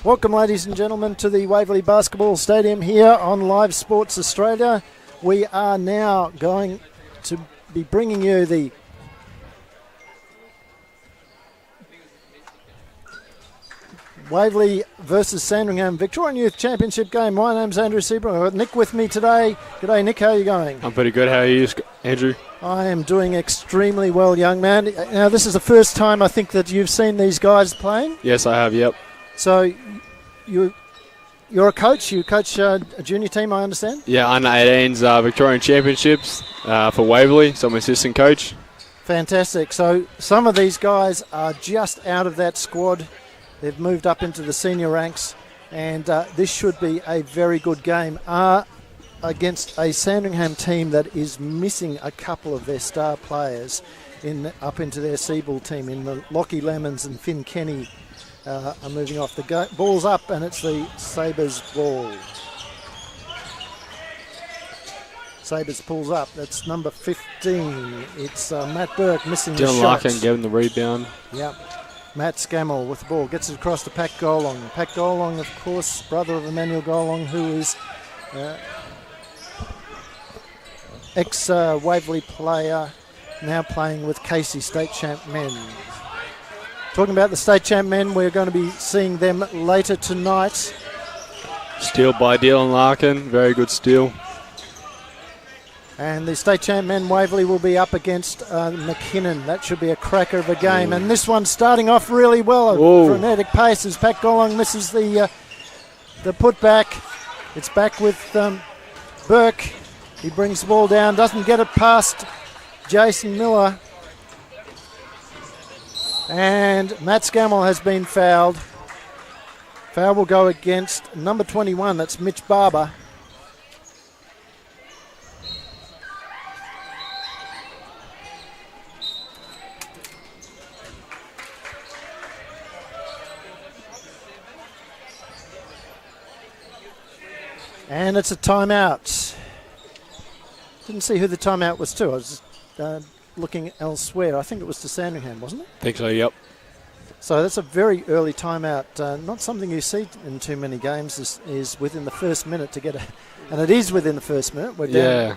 Welcome, ladies and gentlemen, to the Waverley Basketball Stadium here on Live Sports Australia. We are now going to be bringing you the Waverley versus Sandringham Victorian Youth Championship game. My name's Andrew Seabrook. I've got Nick with me today. G'day, Nick. How are you going? I'm pretty good. How are you, Andrew? I am doing extremely well, young man. Now, this is the first time I think that you've seen these guys playing. Yes, I have, yep. So you're a coach. You coach a junior team, I understand? Yeah, under 18s Victorian Championships for Waverley, so I'm assistant coach. Fantastic. So some of these guys are just out of that squad. They've moved up into the senior ranks, and this should be a very good game against a Sandringham team that is missing a couple of their star players up into their C-ball team in the Lockie Lemons and Finn Kenny. Are moving off. The ball's up, and it's the Sabres ball. Sabres pulls up. That's number 15. It's Matt Burke missing the shot. Dylan Larkin getting the rebound. Yep. Matt Scammell with the ball. Gets it across to Pat Golong. Pat Golong, of course, brother of Emmanuel Golong, who is ex-Waverley player, now playing with Casey State Champ Men. Talking about the State Champ Men, we're going to be seeing them later tonight. Steal by Dylan Larkin, very good steal. And the State Champ Men, Waverley, will be up against McKinnon. That should be a cracker of a game. And this one's starting off really well. Frenetic pace as Pat Golong misses the putback. It's back with Burke. He brings the ball down, doesn't get it past Jason Miller. And Matt Scammell has been fouled. Foul will go against number 21, that's Mitch Barber. And it's a timeout. Didn't see who the timeout was to. I was just looking elsewhere. I think it was to Sandringham, wasn't it? I think so, yep. So that's a very early timeout. Not something you see in too many games is within the first minute to get a... And it is within the first minute. We're down. Yeah,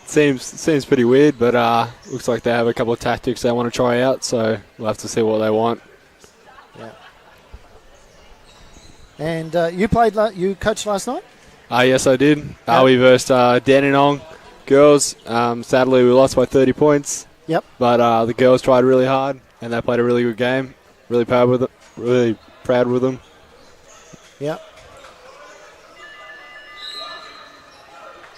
seems pretty weird, but looks like they have a couple of tactics they want to try out, so we'll have to see what they want. Yeah. And you coached last night? Yes, I did. We versed Dandenong girls. Sadly, we lost by 30 points. Yep. But the girls tried really hard, and they played a really good game. Really proud with it. Really proud with them. Yep.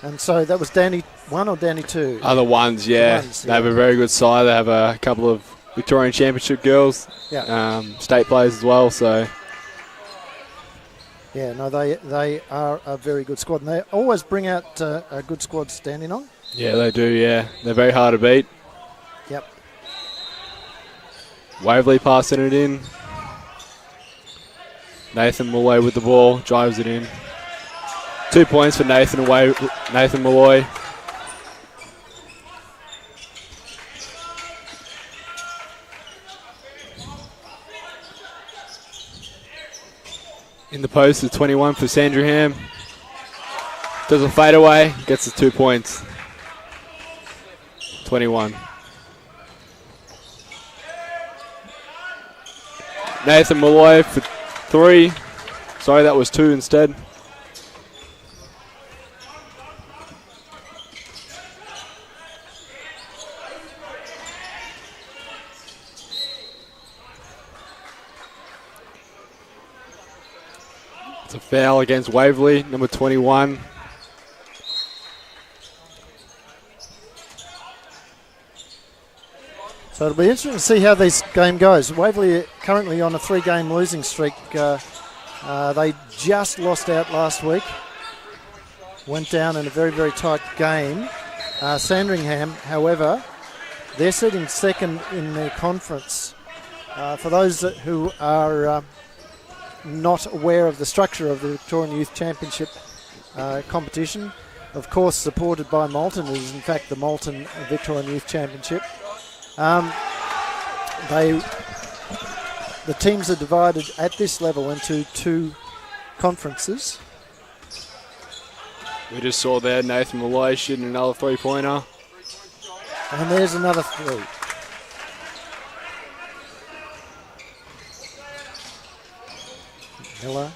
And so that was Danny 1 or Danny 2? Other ones, yeah. They have a very good side. They have a couple of Victorian Championship girls. Yeah. State players as well. So. Yeah. No, they are a very good squad, and they always bring out a good squad standing on. Yeah, they do. Yeah, they're very hard to beat. Yep. Waverley passing it in. Nathan Malloy with the ball, drives it in. 2 points for Nathan Malloy. In the post is 21 for Sandringham. Does a fadeaway, gets the 2 points. 21. Nathan Malloy for 3. Sorry, that was 2 instead. It's a foul against Waverley, number 21. So it'll be interesting to see how this game goes. Waverley are currently on a 3-game losing streak. They just lost out last week. Went down in a very, very tight game. Sandringham, however, they're sitting second in their conference. For those who are not aware of the structure of the Victorian Youth Championship competition, of course supported by Moulton, it is in fact the Moulton Victorian Youth Championship. The teams are divided at this level into 2 conferences. We just saw there Nathan Malloy shooting another three-pointer. And there's another three. Miller.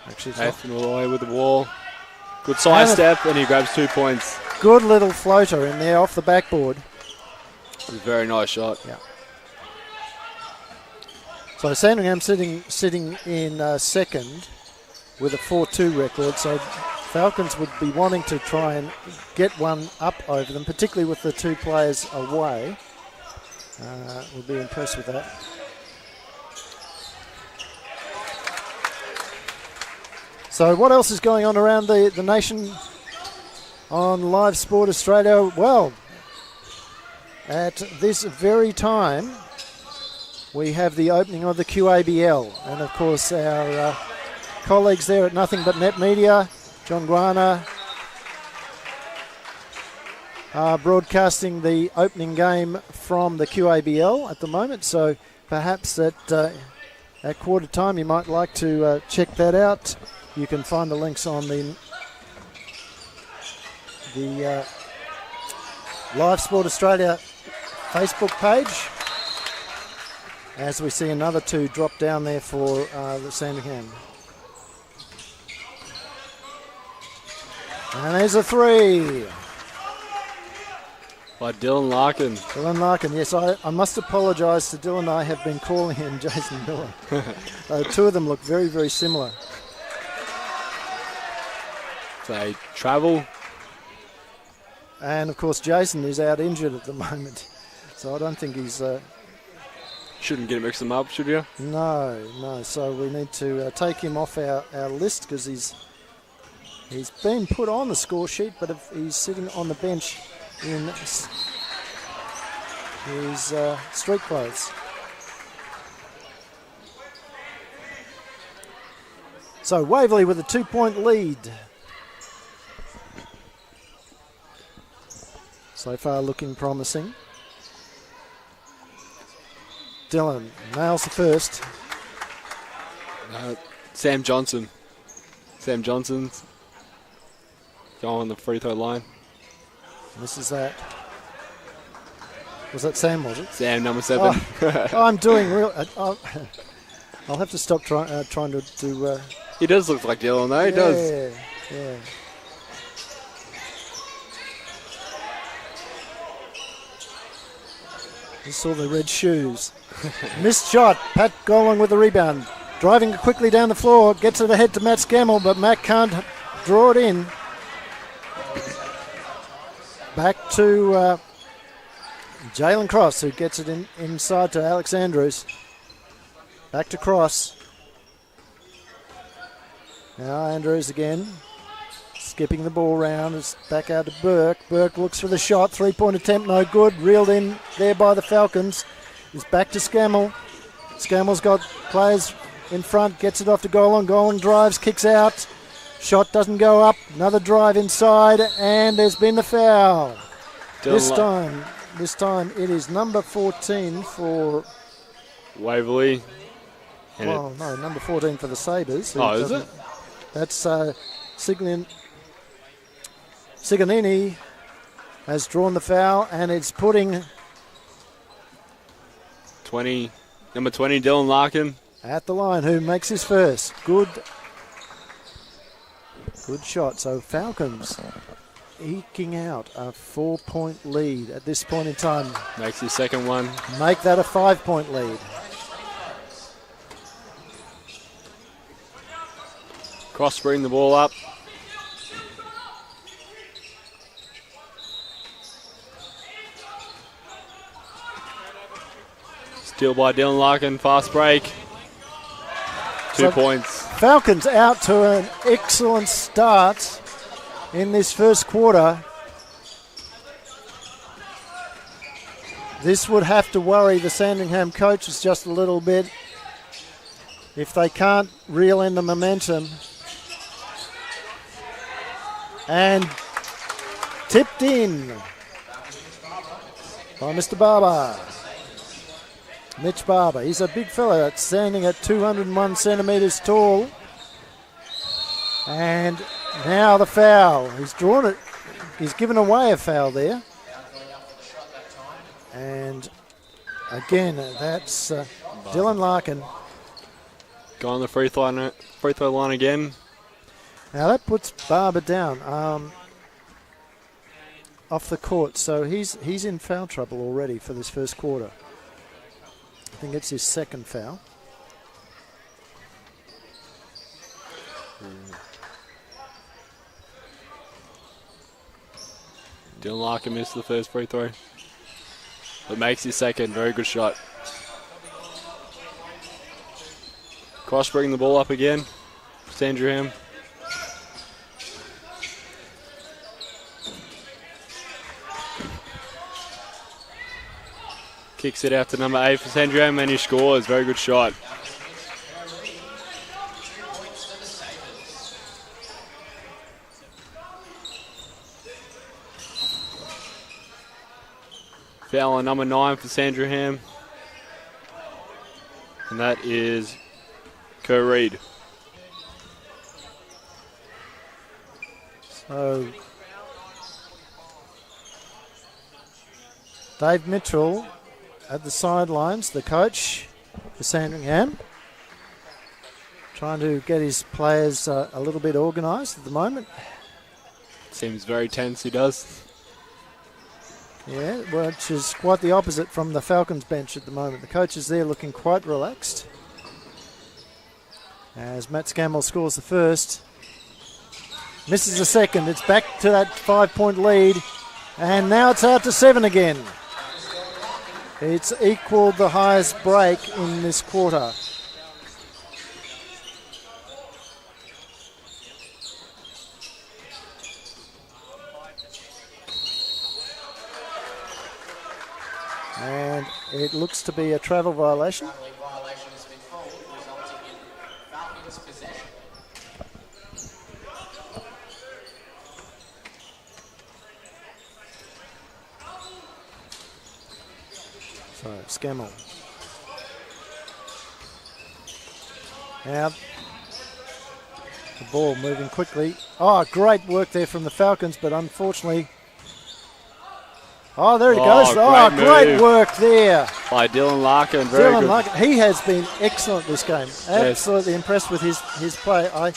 Actually, Nathan Malloy with the wall. Good side step, and he grabs 2 points. Good little floater in there off the backboard. It was a very nice shot. Yeah. So Sandringham sitting in second with a 4-2 record. So Falcons would be wanting to try and get one up over them, particularly with the 2 players away. We'll be impressed with that. So what else is going on around the nation on Live Sport Australia? Well, at this very time, we have the opening of the QABL. And of course, our colleagues there at Nothing But Net Media, John Guana, are broadcasting the opening game from the QABL at the moment. So perhaps at quarter time, you might like to check that out. You can find the links on the Live Sport Australia Facebook page, as we see another 2 drop down there for the Sandringham. And there's a 3. By Dylan Larkin. Dylan Larkin, yes, I must apologise to Dylan. I have been calling him Jason Miller. 2 of them look very, very similar. They travel. And of course Jason is out injured at the moment, so I don't think he's... Shouldn't get mixed them up, should you? No, so we need to take him off our list because he's been put on the score sheet, but if he's sitting on the bench in his street clothes. So Waverley with a 2-point lead. So far looking promising. Dylan nails the first. Sam Johnson's going on the free throw line. Misses that. Was that Sam, was it? Sam, number 7. I'm doing real... I'll have to stop trying to do... He does look like Dylan, though. He does. Yeah. You saw the red shoes. Missed shot. Pat Golang with the rebound. Driving quickly down the floor. Gets it ahead to Matt Scammell, but Matt can't draw it in. Back to Jalen Cross, who gets it inside to Alex Andrews. Back to Cross. Now Andrews again. Skipping the ball round. It's back out to Burke. Burke looks for the shot. 3-point attempt, no good. Reeled in there by the Falcons. It's back to Scammell. Scammell's got players in front. Gets it off to Golan. Golan drives, kicks out. Shot doesn't go up. Another drive inside, and there's been the foul. This time it is number 14 for Waverley. Well, no, number 14 for the Sabres. Oh, is it? That's Sigonini has drawn the foul, and it's putting number 20, Dylan Larkin. At the line, who makes his first. Good shot. So Falcons eking out a 4-point lead at this point in time. Makes his second one. Make that a 5-point lead. Cross bring the ball up. Steal by Dylan Larkin, fast break. 2 points. Falcons out to an excellent start in this first quarter. This would have to worry the Sandringham coaches just a little bit if they can't reel in the momentum. And tipped in by Mr. Barber. Mitch Barber. He's a big fella, standing at 201 centimetres tall. And now the foul. He's drawn it. He's given away a foul there. And again, that's Dylan Larkin. Go on the free throw line again. Now that puts Barber down off the court. So he's in foul trouble already for this first quarter. I think it's his second foul. Dylan Larkin missed the first free throw, but makes his second. Very good shot. Cross bringing the ball up again. Sandringham. Kicks it out to number 8 for Sandringham, and he scores. Very good shot. Foul on number 9 for Sandringham. And that is Kerr Reid. So Dave Mitchell at the sidelines, the coach for Sandringham, trying to get his players a little bit organised at the moment. Seems very tense, he does. Yeah, which is quite the opposite from the Falcons bench at the moment. The coach is there looking quite relaxed. As Matt Scammell scores the first. Misses the second. It's back to that 5-point lead. And now it's out to 7 again. It's equalled the highest break in this quarter. And it looks to be a travel violation. So, Scammell. Now, the ball moving quickly. Oh, great work there from the Falcons, but unfortunately... Oh, there he goes. Oh, great work there. By Dylan Larkin. Very good. Larkin. He has been excellent this game. Absolutely impressed with his play.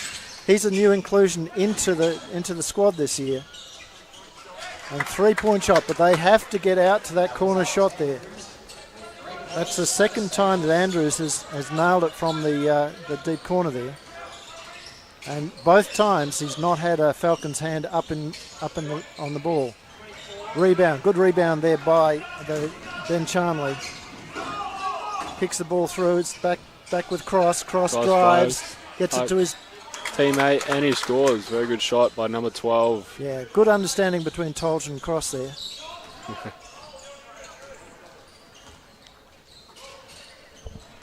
He's a new inclusion into the squad this year. And 3-point shot, but they have to get out to that corner shot there. That's the second time that Andrews has nailed it from the deep corner there. And both times he's not had a Falcons hand up on the ball. Rebound, good rebound there by Ben Charnley. Kicks the ball through, it's back with Cross. Cross drives, gets it to his teammate, and he scores. Very good shot by number 12. Yeah, good understanding between Tolge and Cross there.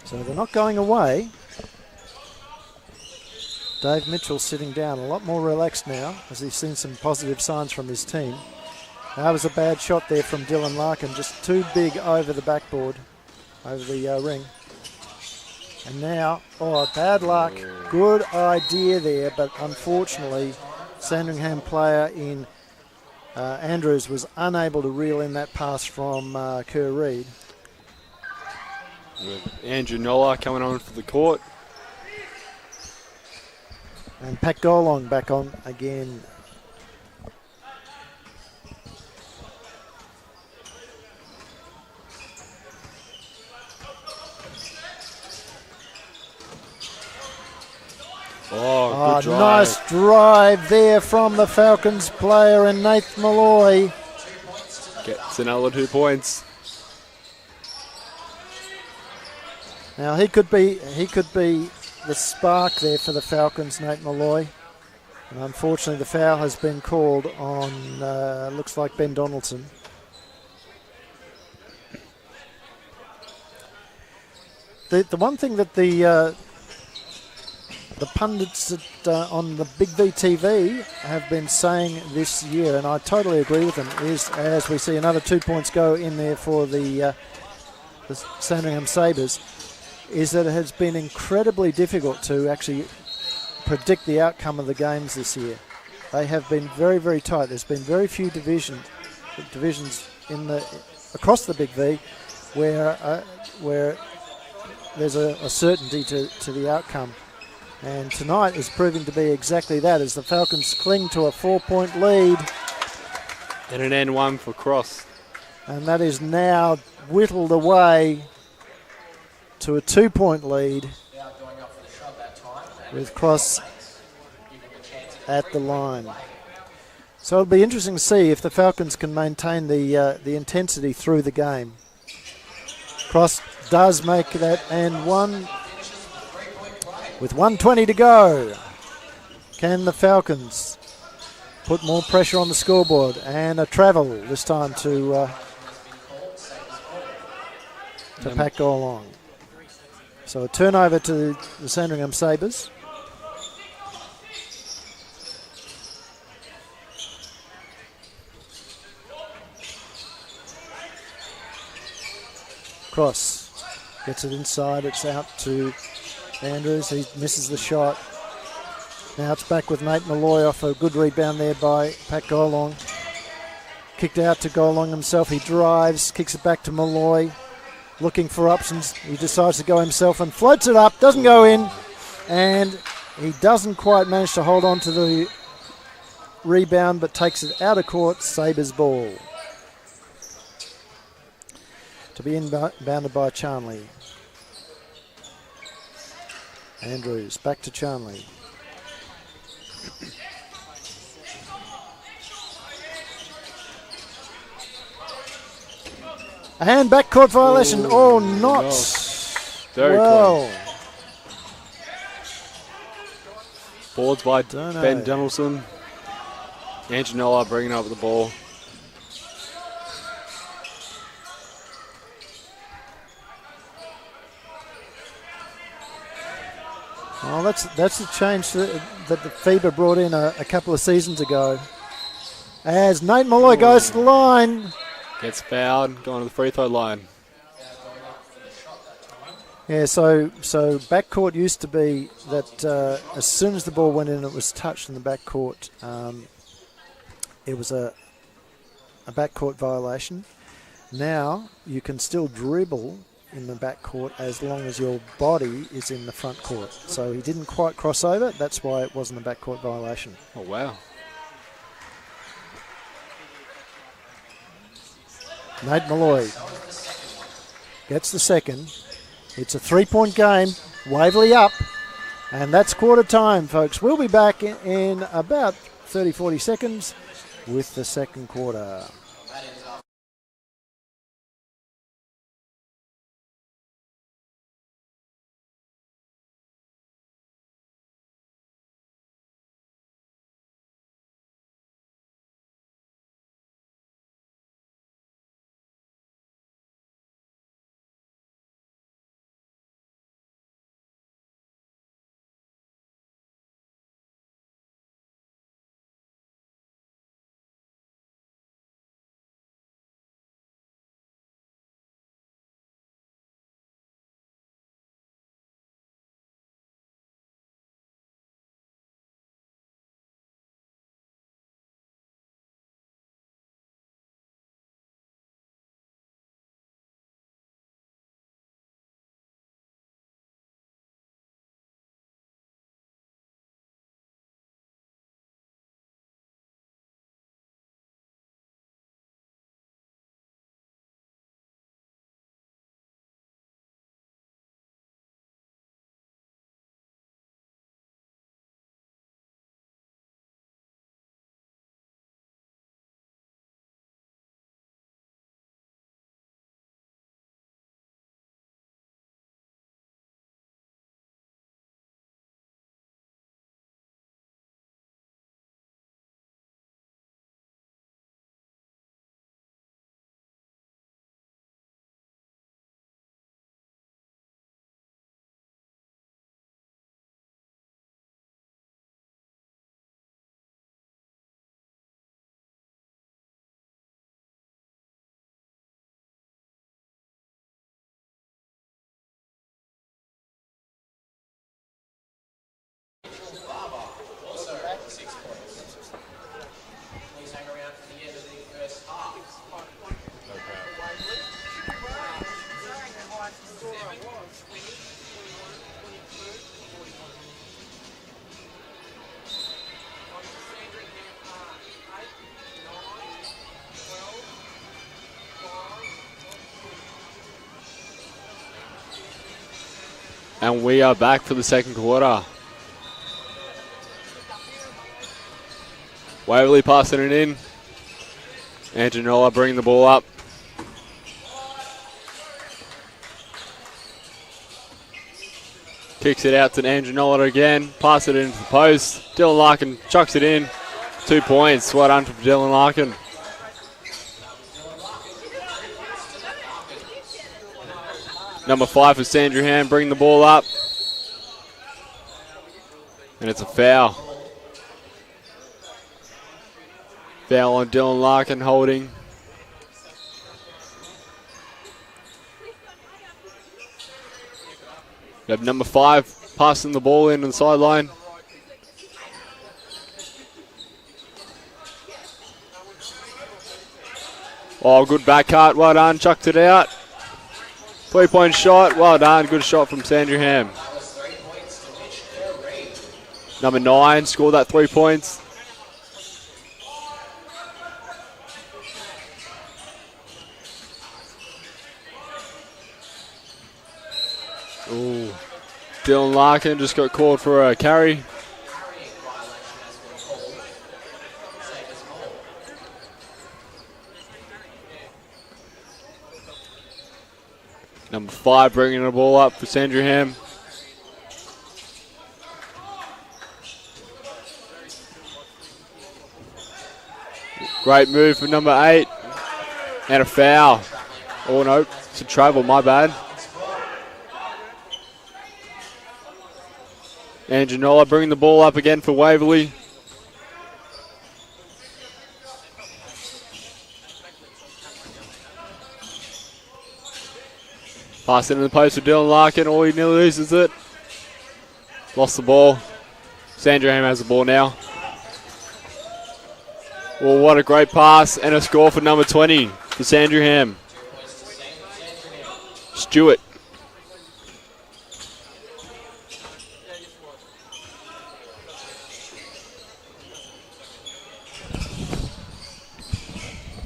So they're not going away. Dave Mitchell sitting down, a lot more relaxed now as he's seen some positive signs from his team. That was a bad shot there from Dylan Larkin, just too big over the backboard, over the ring. And now, bad luck. Good idea there, but unfortunately, Sandringham player in Andrews was unable to reel in that pass from Kerr Reid. With Andrew Noller coming on for the court. And Pat Golong back on again. Good drive. Nice drive there from the Falcons player and Nath Malloy. Gets another 2 points. Now he could be the spark there for the Falcons, Nate Malloy. And unfortunately the foul has been called on, looks like Ben Donaldson. The one thing that the pundits on the BigV TV have been saying this year, and I totally agree with them, is as we see another 2 points go in there for the the Sandringham Sabres is that it has been incredibly difficult to actually predict the outcome of the games this year. They have been very, very tight. There's been very few divisions across the Big V where there's a certainty to the outcome. And tonight is proving to be exactly that, as the Falcons cling to a 4-point lead. And an N1 for Cross. And that is now whittled away to a 2-point lead with Cross at the line. So it'll be interesting to see if the Falcons can maintain the intensity through the game. Cross does make that and one with 1:20 to go. Can the Falcons put more pressure on the scoreboard? And a travel this time to Pat Golong. So a turnover to the Sandringham Sabres. Cross gets it inside. It's out to Andrews. He misses the shot. Now it's back with Nate Malloy off a good rebound there by Pat Golong. Kicked out to Golong himself. He drives, kicks it back to Malloy. Looking for options. He decides to go himself and floats it up. Doesn't go in. And he doesn't quite manage to hold on to the rebound, but takes it out of court. Sabres ball. To be inbounded by Charnley. Andrews back to Charnley. And backcourt violation. Oh, not very well. Close. Boards by Ben Donaldson. Anginola bringing up the ball. Well, that's the change that the FIBA brought in a couple of seasons ago. As Nate Malloy goes to the line. Gets fouled, going to the free throw line. Yeah, so backcourt used to be that as soon as the ball went in, it was touched in the backcourt. It was a backcourt violation. Now you can still dribble in the backcourt as long as your body is in the front court. So he didn't quite cross over. That's why it wasn't a backcourt violation. Oh, wow. Nate Malloy gets the second. It's a 3-point game. Waverley up. And that's quarter time, folks. We'll be back in about 30-40 seconds with the second quarter. And we are back for the second quarter. Waverley passing it in. Anginola bringing the ball up. Kicks it out to Anginola again. Pass it into the post. Dylan Larkin chucks it in. 2 points. Well done for Dylan Larkin. Number 5 for Sandringham, bring the ball up. And it's a foul. Foul on Dylan Larkin, holding. We have number 5 passing the ball in on the sideline. Oh, good back cut, well done, chucked it out. 3-point shot, well done, good shot from Sandringham. Number 9 scored that 3 points. Ooh. Dylan Larkin just got called for a carry. Number 5 bringing the ball up for Sandringham. Great move for number 8. And a foul. Oh no, it's a travel, my bad. Anginola bringing the ball up again for Waverley. Pass it in the post for Dylan Larkin. Oh, he nearly loses it. Lost the ball. Sandringham has the ball now. Well, what a great pass and a score for number 20 for Sandringham. Stewart.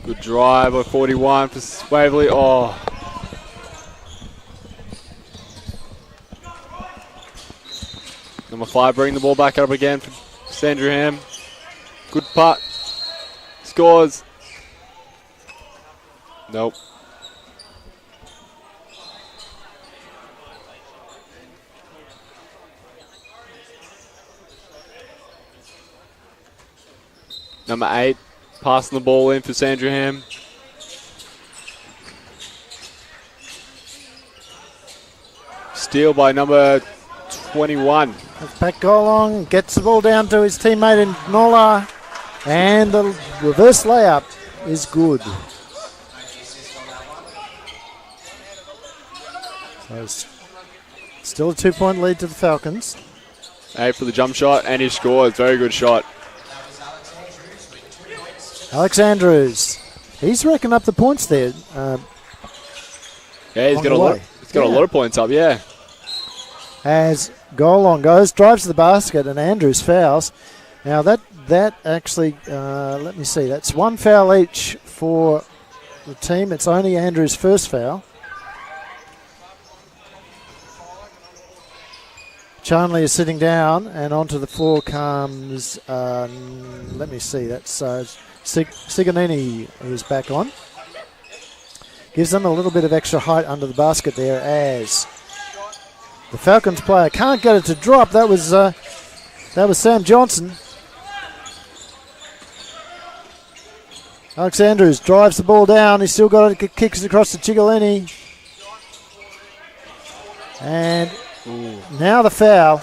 Good drive by 41 for Waverley. Oh. Number 5 bringing the ball back up again for Sandringham. Good putt. Scores. Nope. Number 8 passing the ball in for Sandringham. Steal by number 21. Pat Golong gets the ball down to his teammate in Nola, and the reverse layup is good. So still a 2-point lead to the Falcons. 8 for the jump shot, and he scores. Very good shot. Alex Andrews, he's racking up the points there. Yeah, he's got a lot of points up. Yeah. As Golong goes, drives to the basket, and Andrews fouls. Now that actually, let me see, that's 1 foul each for the team. It's only Andrews' first foul. Charnley is sitting down, and onto the floor comes, let me see, that's Sigonini, who's back on. Gives them a little bit of extra height under the basket there as the Falcons player can't get it to drop. That was Sam Johnson. Alex Andrews drives the ball down. He's still got it, kicks it across to Chigolini. And now the foul.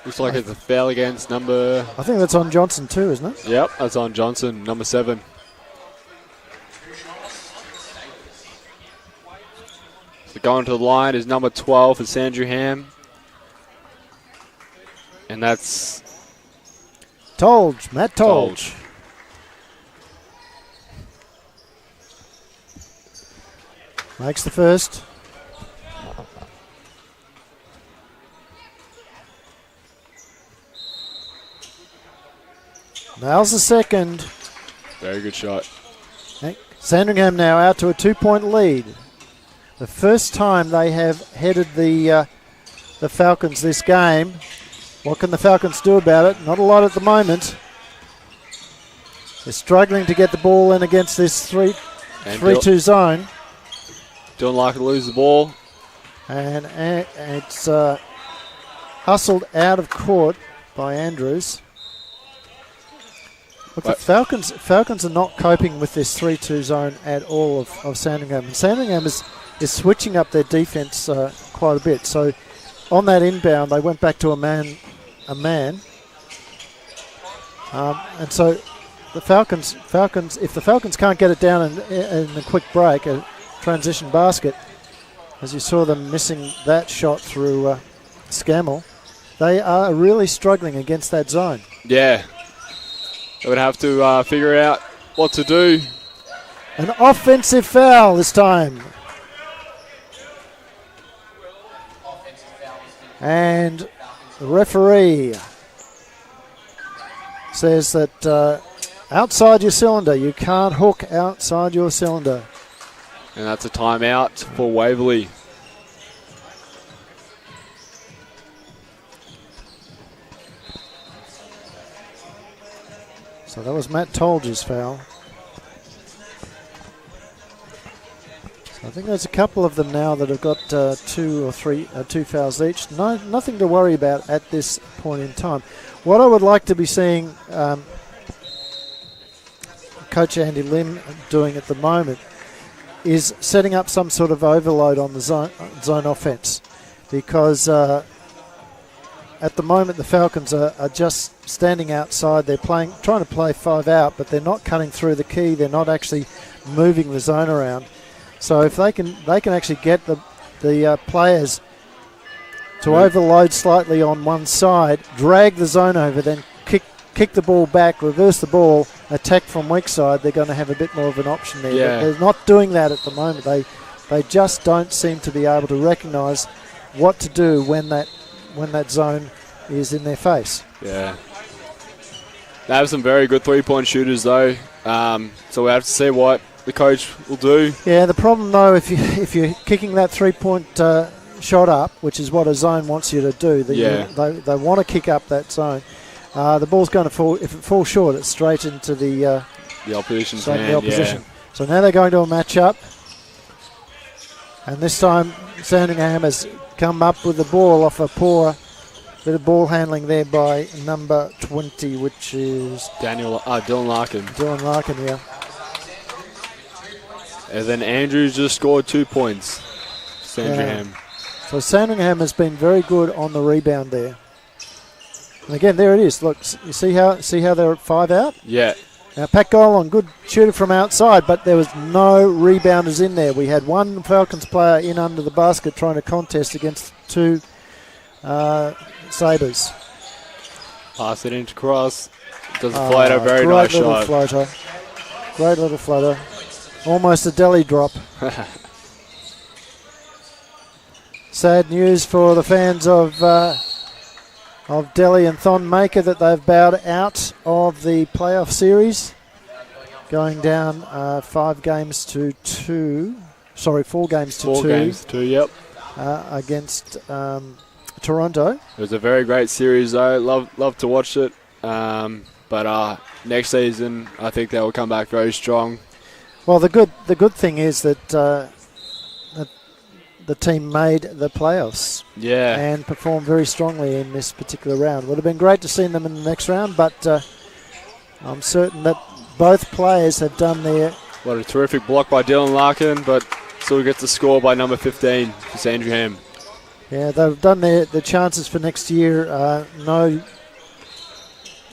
Looks like it's a foul against number... I think that's on Johnson too, isn't it? Yep, that's on Johnson, number 7. So going to the line is number 12 for Sandringham. And that's... Tolge, Matt Tolge. Makes the first. Nails the second. Very good shot. Sandringham now out to a 2-point lead. The first time they have headed the Falcons this game. What can the Falcons do about it? Not a lot at the moment. They're struggling to get the ball in against this 3-2 zone. Don't like to lose the ball. And it's hustled out of court by Andrews. Look, the Falcons are not coping with this 3-2 zone at all of Sandringham. And Sandringham is switching up their defence quite a bit. So on that inbound, they went back to a man. And so the Falcons, if the Falcons can't get it down in a quick break, a transition basket, as you saw them missing that shot through Scammell, they are really struggling against that zone. Yeah. They would have to figure out what to do. An offensive foul this time. And the referee says that outside your cylinder, you can't hook outside your cylinder. And that's a timeout for Waverley. So that was Matt Tolger's foul. So I think there's a couple of them now that have got two fouls each. Nothing to worry about at this point in time. What I would like to be seeing Coach Andy Lim doing at the moment is setting up some sort of overload on the zone offense, because at the moment the Falcons are just standing outside. They're trying to play 5 out, but they're not cutting through the key. They're not actually moving the zone around. So if they can actually get the players to overload slightly on one side, drag the zone over, then kick the ball back, reverse the ball, attack from weak side, they're going to have a bit more of an option there. Yeah. But they're not doing that at the moment. They just don't seem to be able to recognise what to do when that zone is in their face. Yeah. They have some very good three-point shooters though, so we have to see what the coach will do. Yeah, the problem though, if you're kicking that 3-point shot up, which is what a zone wants you to do, they want to kick up that zone. The ball's going to fall. If it falls short, it's straight into the opposition's hand. The opposition. Yeah. So now they're going to a match-up, and this time Sandringham has come up with the ball off a poor bit of ball handling there by number 20, which is Dylan Larkin. Dylan Larkin, yeah. And then Andrews just scored 2 points. Sandringham. Yeah. So Sandringham has been very good on the rebound there. And again, there it is. Look, you see how they're at 5 out? Yeah. Now, Pat Golan, good shooter from outside, but there was no rebounders in there. We had one Falcons player in under the basket trying to contest against 2 Sabres. Pass it into cross. Does a floater, very nice shot. Great little floater. Almost a deli drop. Sad news for the fans of Delhi and Thon Maker that they've bowed out of the playoff series, going down 4 games to 2. Yep. Against Toronto. It was a very great series though. Love to watch it. But next season, I think they will come back very strong. Well, the good thing is that the team made the playoffs. Yeah. And performed very strongly in this particular round. Would have been great to see them in the next round, but I'm certain that both players have done their... What a terrific block by Dylan Larkin, but still gets the score by number 15 for Sandringham. Yeah, they've done their chances for next year. No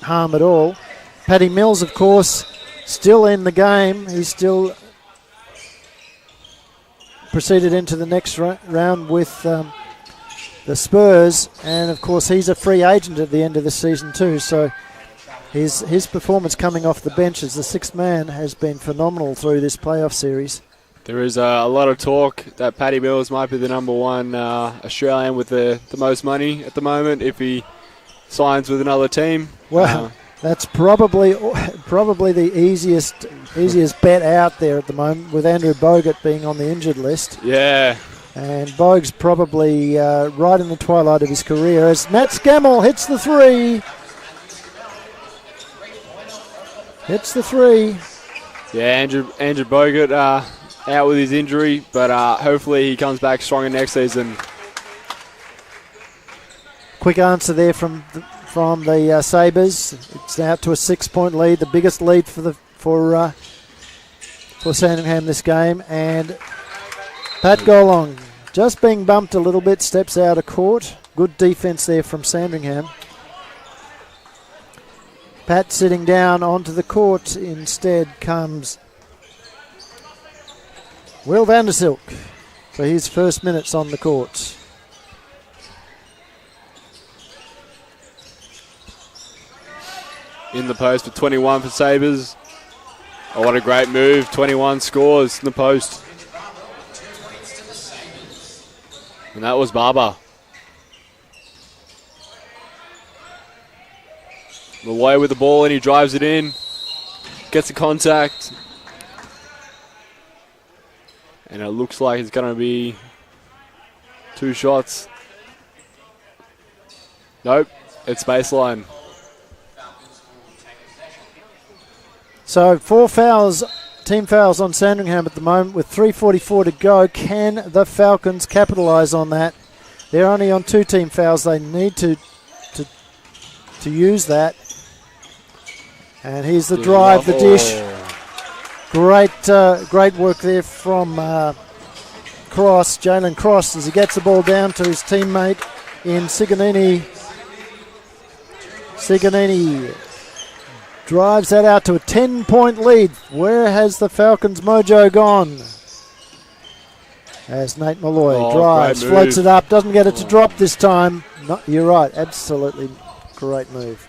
harm at all. Paddy Mills, of course, still in the game. He's still proceeded into the next round with the Spurs, and of course he's a free agent at the end of the season too, so his performance coming off the bench as the 6th man has been phenomenal through this playoff series. There is a lot of talk that Paddy Mills might be the #1 Australian with the most money at the moment if he signs with another team. Well, that's probably the easiest bet out there at the moment, with Andrew Bogut being on the injured list. Yeah. And Bogue's probably right in the twilight of his career as Matt Scammell hits the three. Hits the three. Yeah, Andrew Bogut out with his injury, but hopefully he comes back stronger next season. Quick answer there from the Sabres. It's now to a 6-point lead, the biggest lead for Sandringham this game. And Pat Golong just being bumped a little bit, steps out of court. Good defence there from Sandringham. Pat sitting down onto the court. Instead comes Will Vandersilk for his first minutes on the court. In the post for 21 for Sabres. Oh, what a great move. 21 scores in the post. And that was Barber. Away with the ball and he drives it in. Gets the contact. And it looks like it's going to be 2 shots. Nope, it's baseline. So 4 fouls, team fouls on Sandringham at the moment with 3:44 to go. Can the Falcons capitalise on that? They're only on 2 team fouls. They need to use that. And here's the drive, the dish. Great work there from Cross, Jalen Cross, as he gets the ball down to his teammate in Sigonini. Sigonini drives that out to a 10-point lead. Where has the Falcons' mojo gone? As Nate Malloy drives, floats it up, doesn't get it to drop this time. No, you're right, absolutely great move.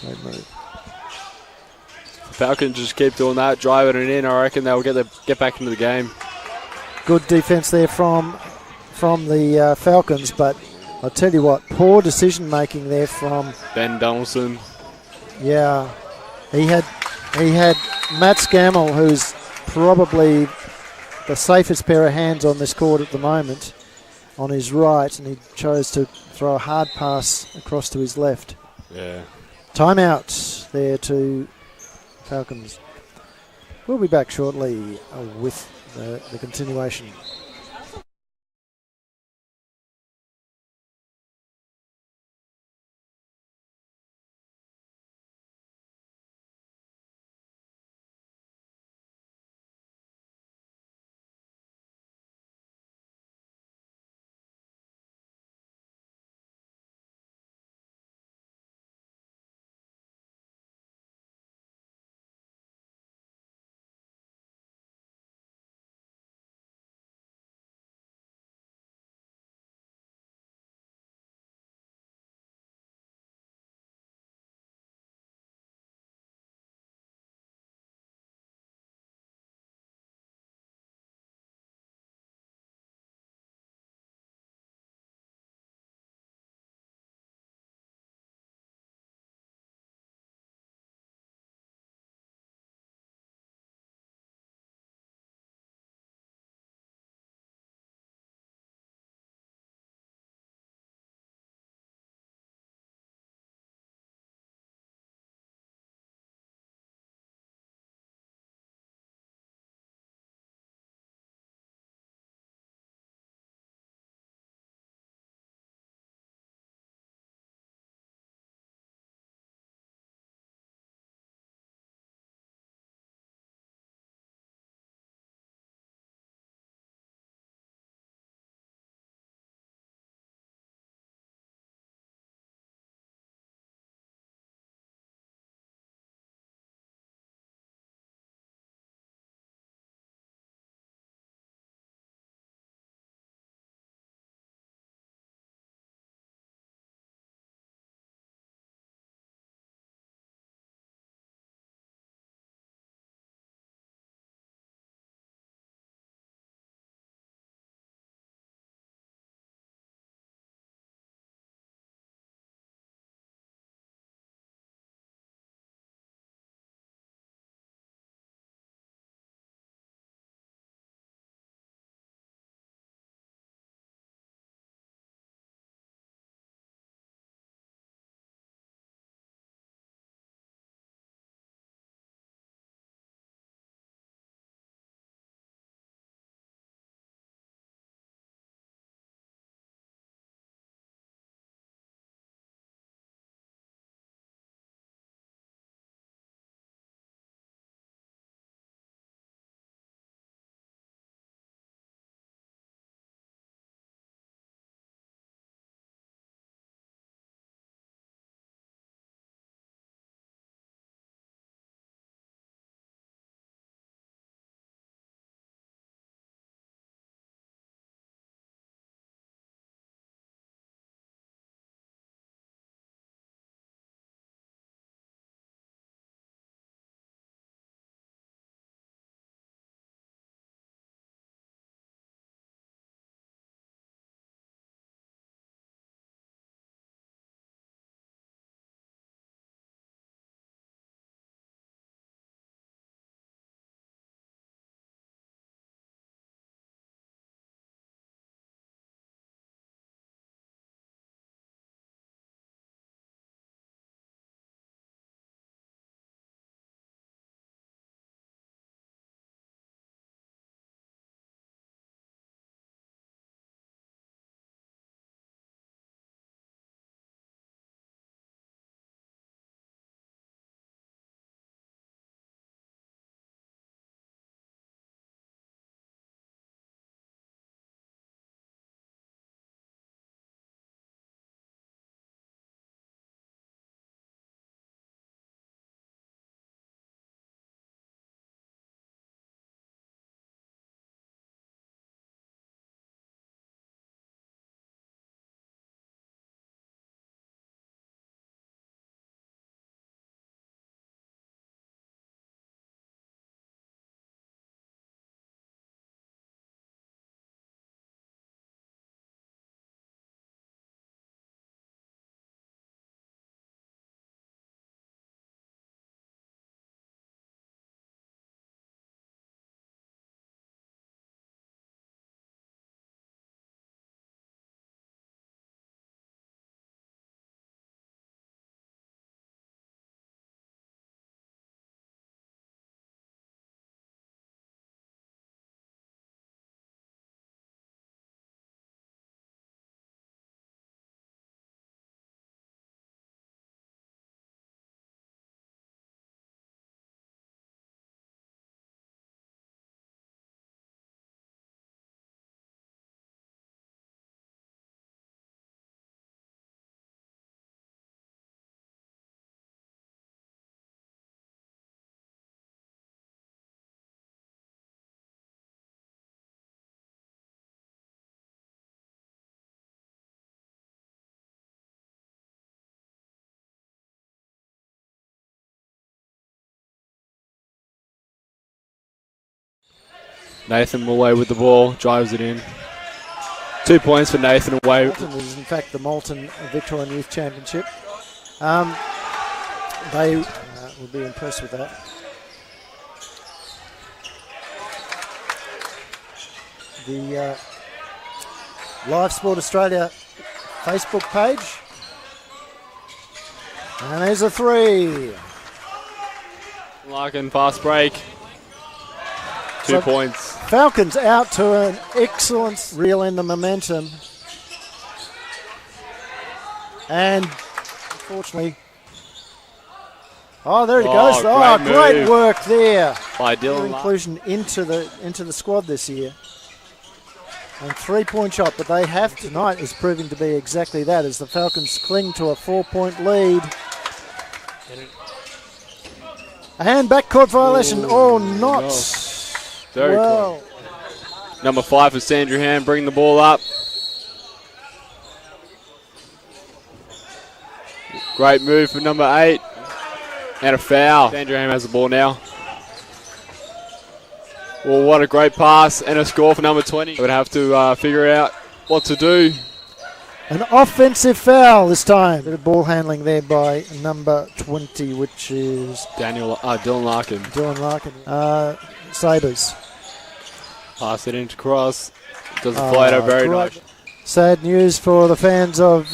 Great move. Falcons just keep doing that, driving it in. I reckon they'll get back into the game. Good defence there from the Falcons, but I'll tell you what, poor decision making there from Ben Donaldson. Yeah, he had Matt Scammell, who's probably the safest pair of hands on this court at the moment, on his right, and he chose to throw a hard pass across to his left. Yeah. Timeout there to Falcons. We'll be back shortly with the continuation. Nathan away with the ball, drives it in. 2 points for Nathan away. Moulton is in fact the Moulton Victorian Youth Championship. They will be impressed with that. The Live Sport Australia Facebook page. And there's a 3. Larkin, fast break. 2 points. Falcons out to an excellent reel in the momentum. And unfortunately, there it goes. Great work there. By Dylan. Inclusion into the squad this year. And 3-point shot, but they have tonight is proving to be exactly that as the Falcons cling to a 4-point lead. And backcourt violation. Not. No. Very well. Close. Number 5 for Sandringham, bring the ball up. Great move for number 8. And a foul. Sandringham has the ball now. Well, what a great pass and a score for number 20. They would have to figure out what to do. An offensive foul this time. Bit of ball handling there by number 20, which is Dylan Larkin. Dylan Larkin. Sabres. Pass it into cross. Does the floater very nice. Sad news for the fans of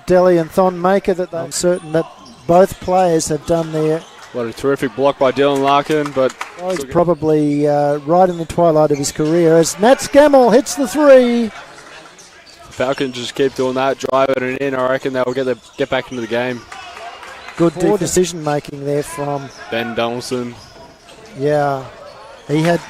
Delhi and Thonmaker that I'm certain that both players have done their. What a terrific block by Dylan Larkin, but he's probably right in the twilight of his career as Nat Scammell hits the 3. Falcons just keep doing that, drive it in. I reckon they'll get back into the game. Good decision making there from Ben Donaldson. Yeah, he had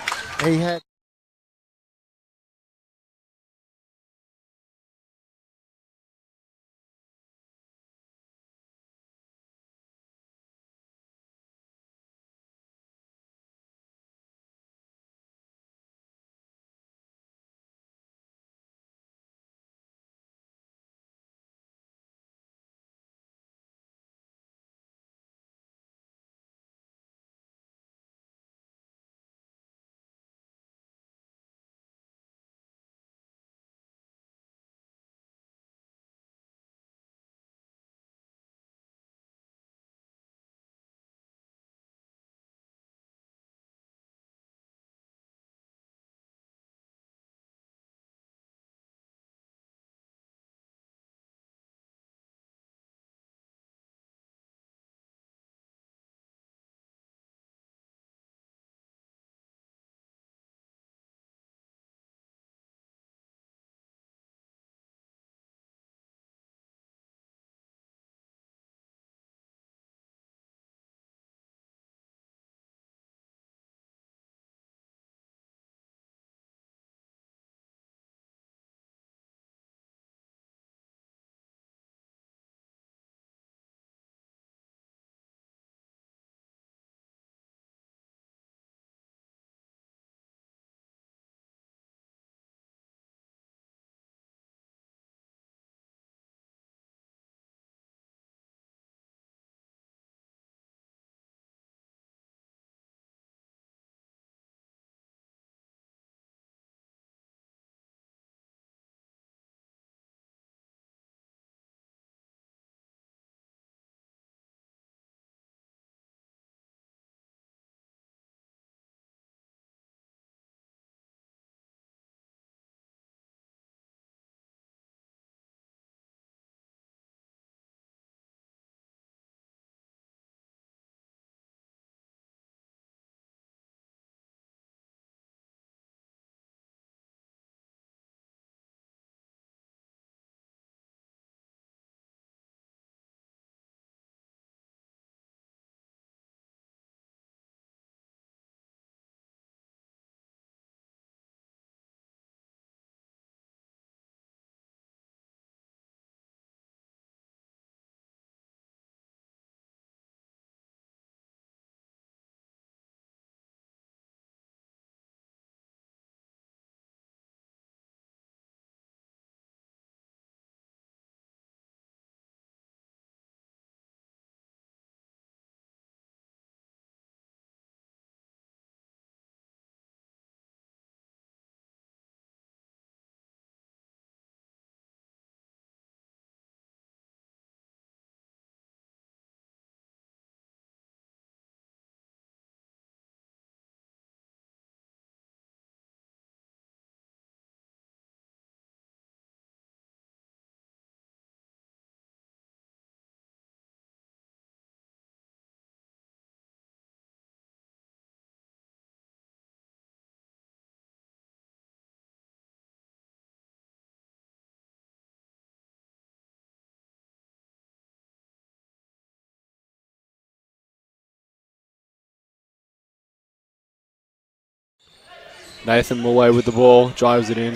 Nathan away with the ball, drives it in.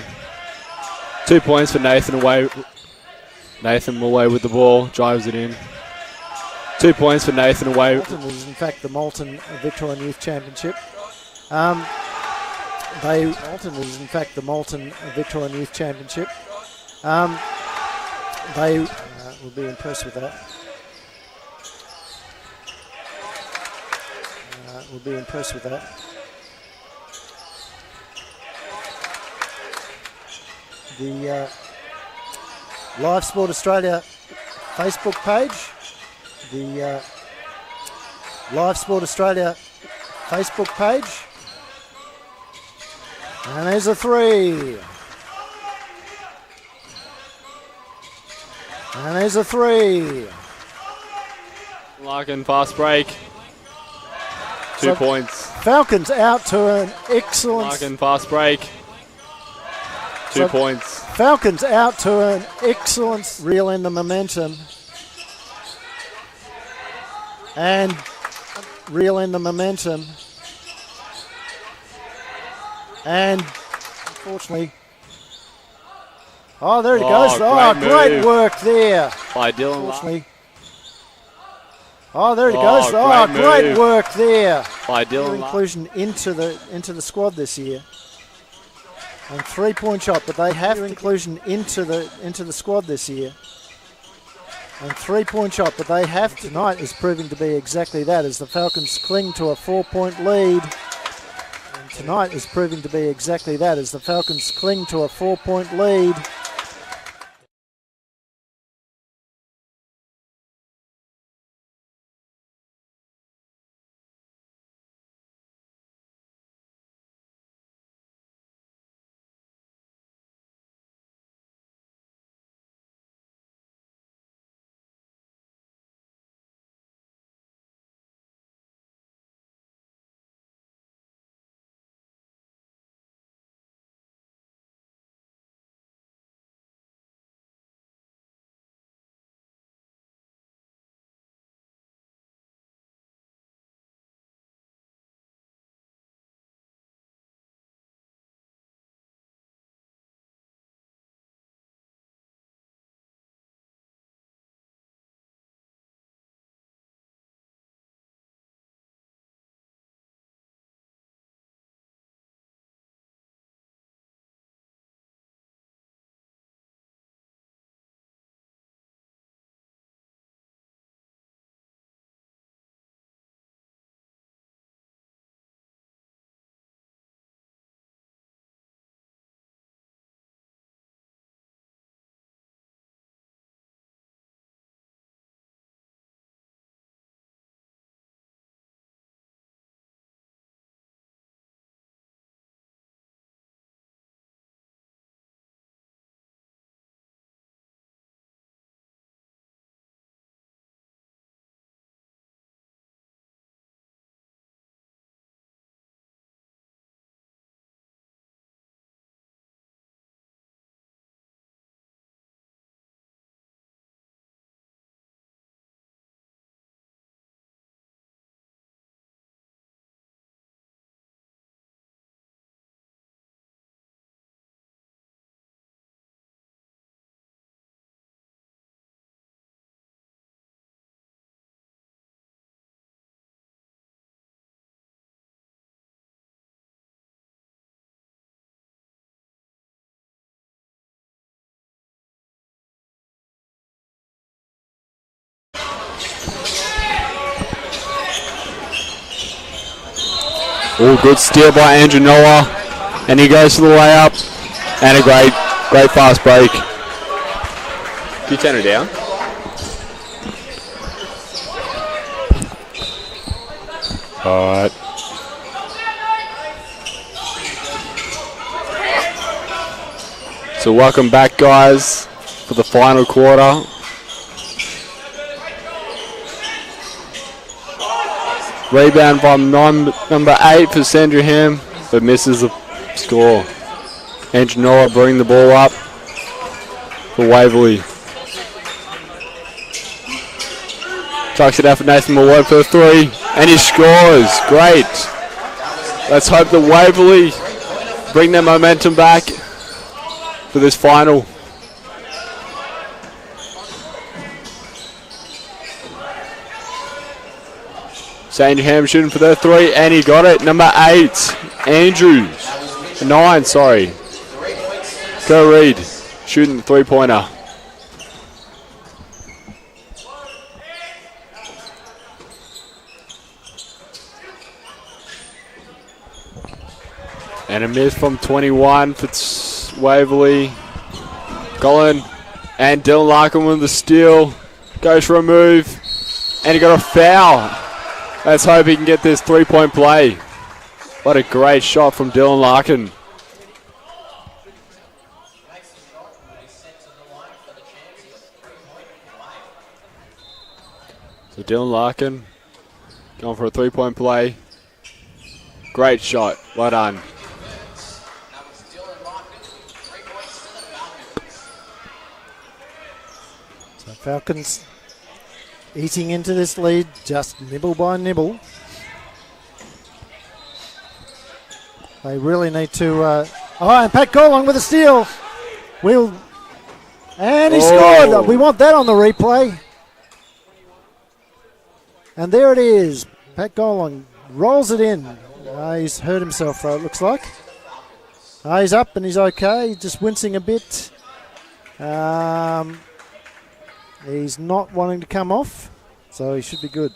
2 points for Nathan away. Nathan away with the ball, drives it in. 2 points for Nathan away. Moulton is in fact the Moulton Victorian Youth Championship. Moulton is in fact the Moulton Victorian Youth Championship. They will be impressed with that. Will be impressed with that. The Live Sport Australia Facebook page. The Live Sport Australia Facebook page. And there's a three. And there's a three. Larkin fast break. 2 points. Falcons out to an excellent... Larkin fast break. 2 points. Falcons out to an excellent reel in the momentum. And reel in the momentum. And unfortunately... Oh, there it goes. Oh, great work there. By Dylan. Oh, there it goes. Oh, great work there. By Dylan. Inclusion into the squad this year. And 3-point shot, but they have inclusion into the squad this year. And 3-point shot, but they have tonight is proving to be exactly that as the Falcons cling to a 4-point lead. And tonight is proving to be exactly that as the Falcons cling to a 4-point lead. Oh, good steal by Andrew Noah, and he goes for the layup, and a great fast break. Can you turn it down? All right. So welcome back, guys, for the final quarter. Rebound from number 8 for Sandringham, but misses the score. Andrew Noah bring the ball up for Waverley. Chucks it out for Nathan Malloy for a 3, and he scores. Great. Let's hope that Waverley bring their momentum back for this final. Sandringham shooting for their 3, and he got it. Number 8, Andrews. 9, sorry. Go Reed, shooting the 3-pointer. And a miss from 21 for Waverley. Colin and Dylan Larkin with the steal. Goes for a move, and he got a foul. Let's hope he can get this 3-point play. What a great shot from Dylan Larkin. So Dylan Larkin going for a 3-point play. Great shot. Well done. So Falcons eating into this lead, just nibble by nibble. They really need to... and Pat Gorlong with a steal. And he scored. We want that on the replay. And there it is. Pat Gorlong rolls it in. He's hurt himself, though, it looks like. He's up and he's okay. Just wincing a bit. He's not wanting to come off, so he should be good.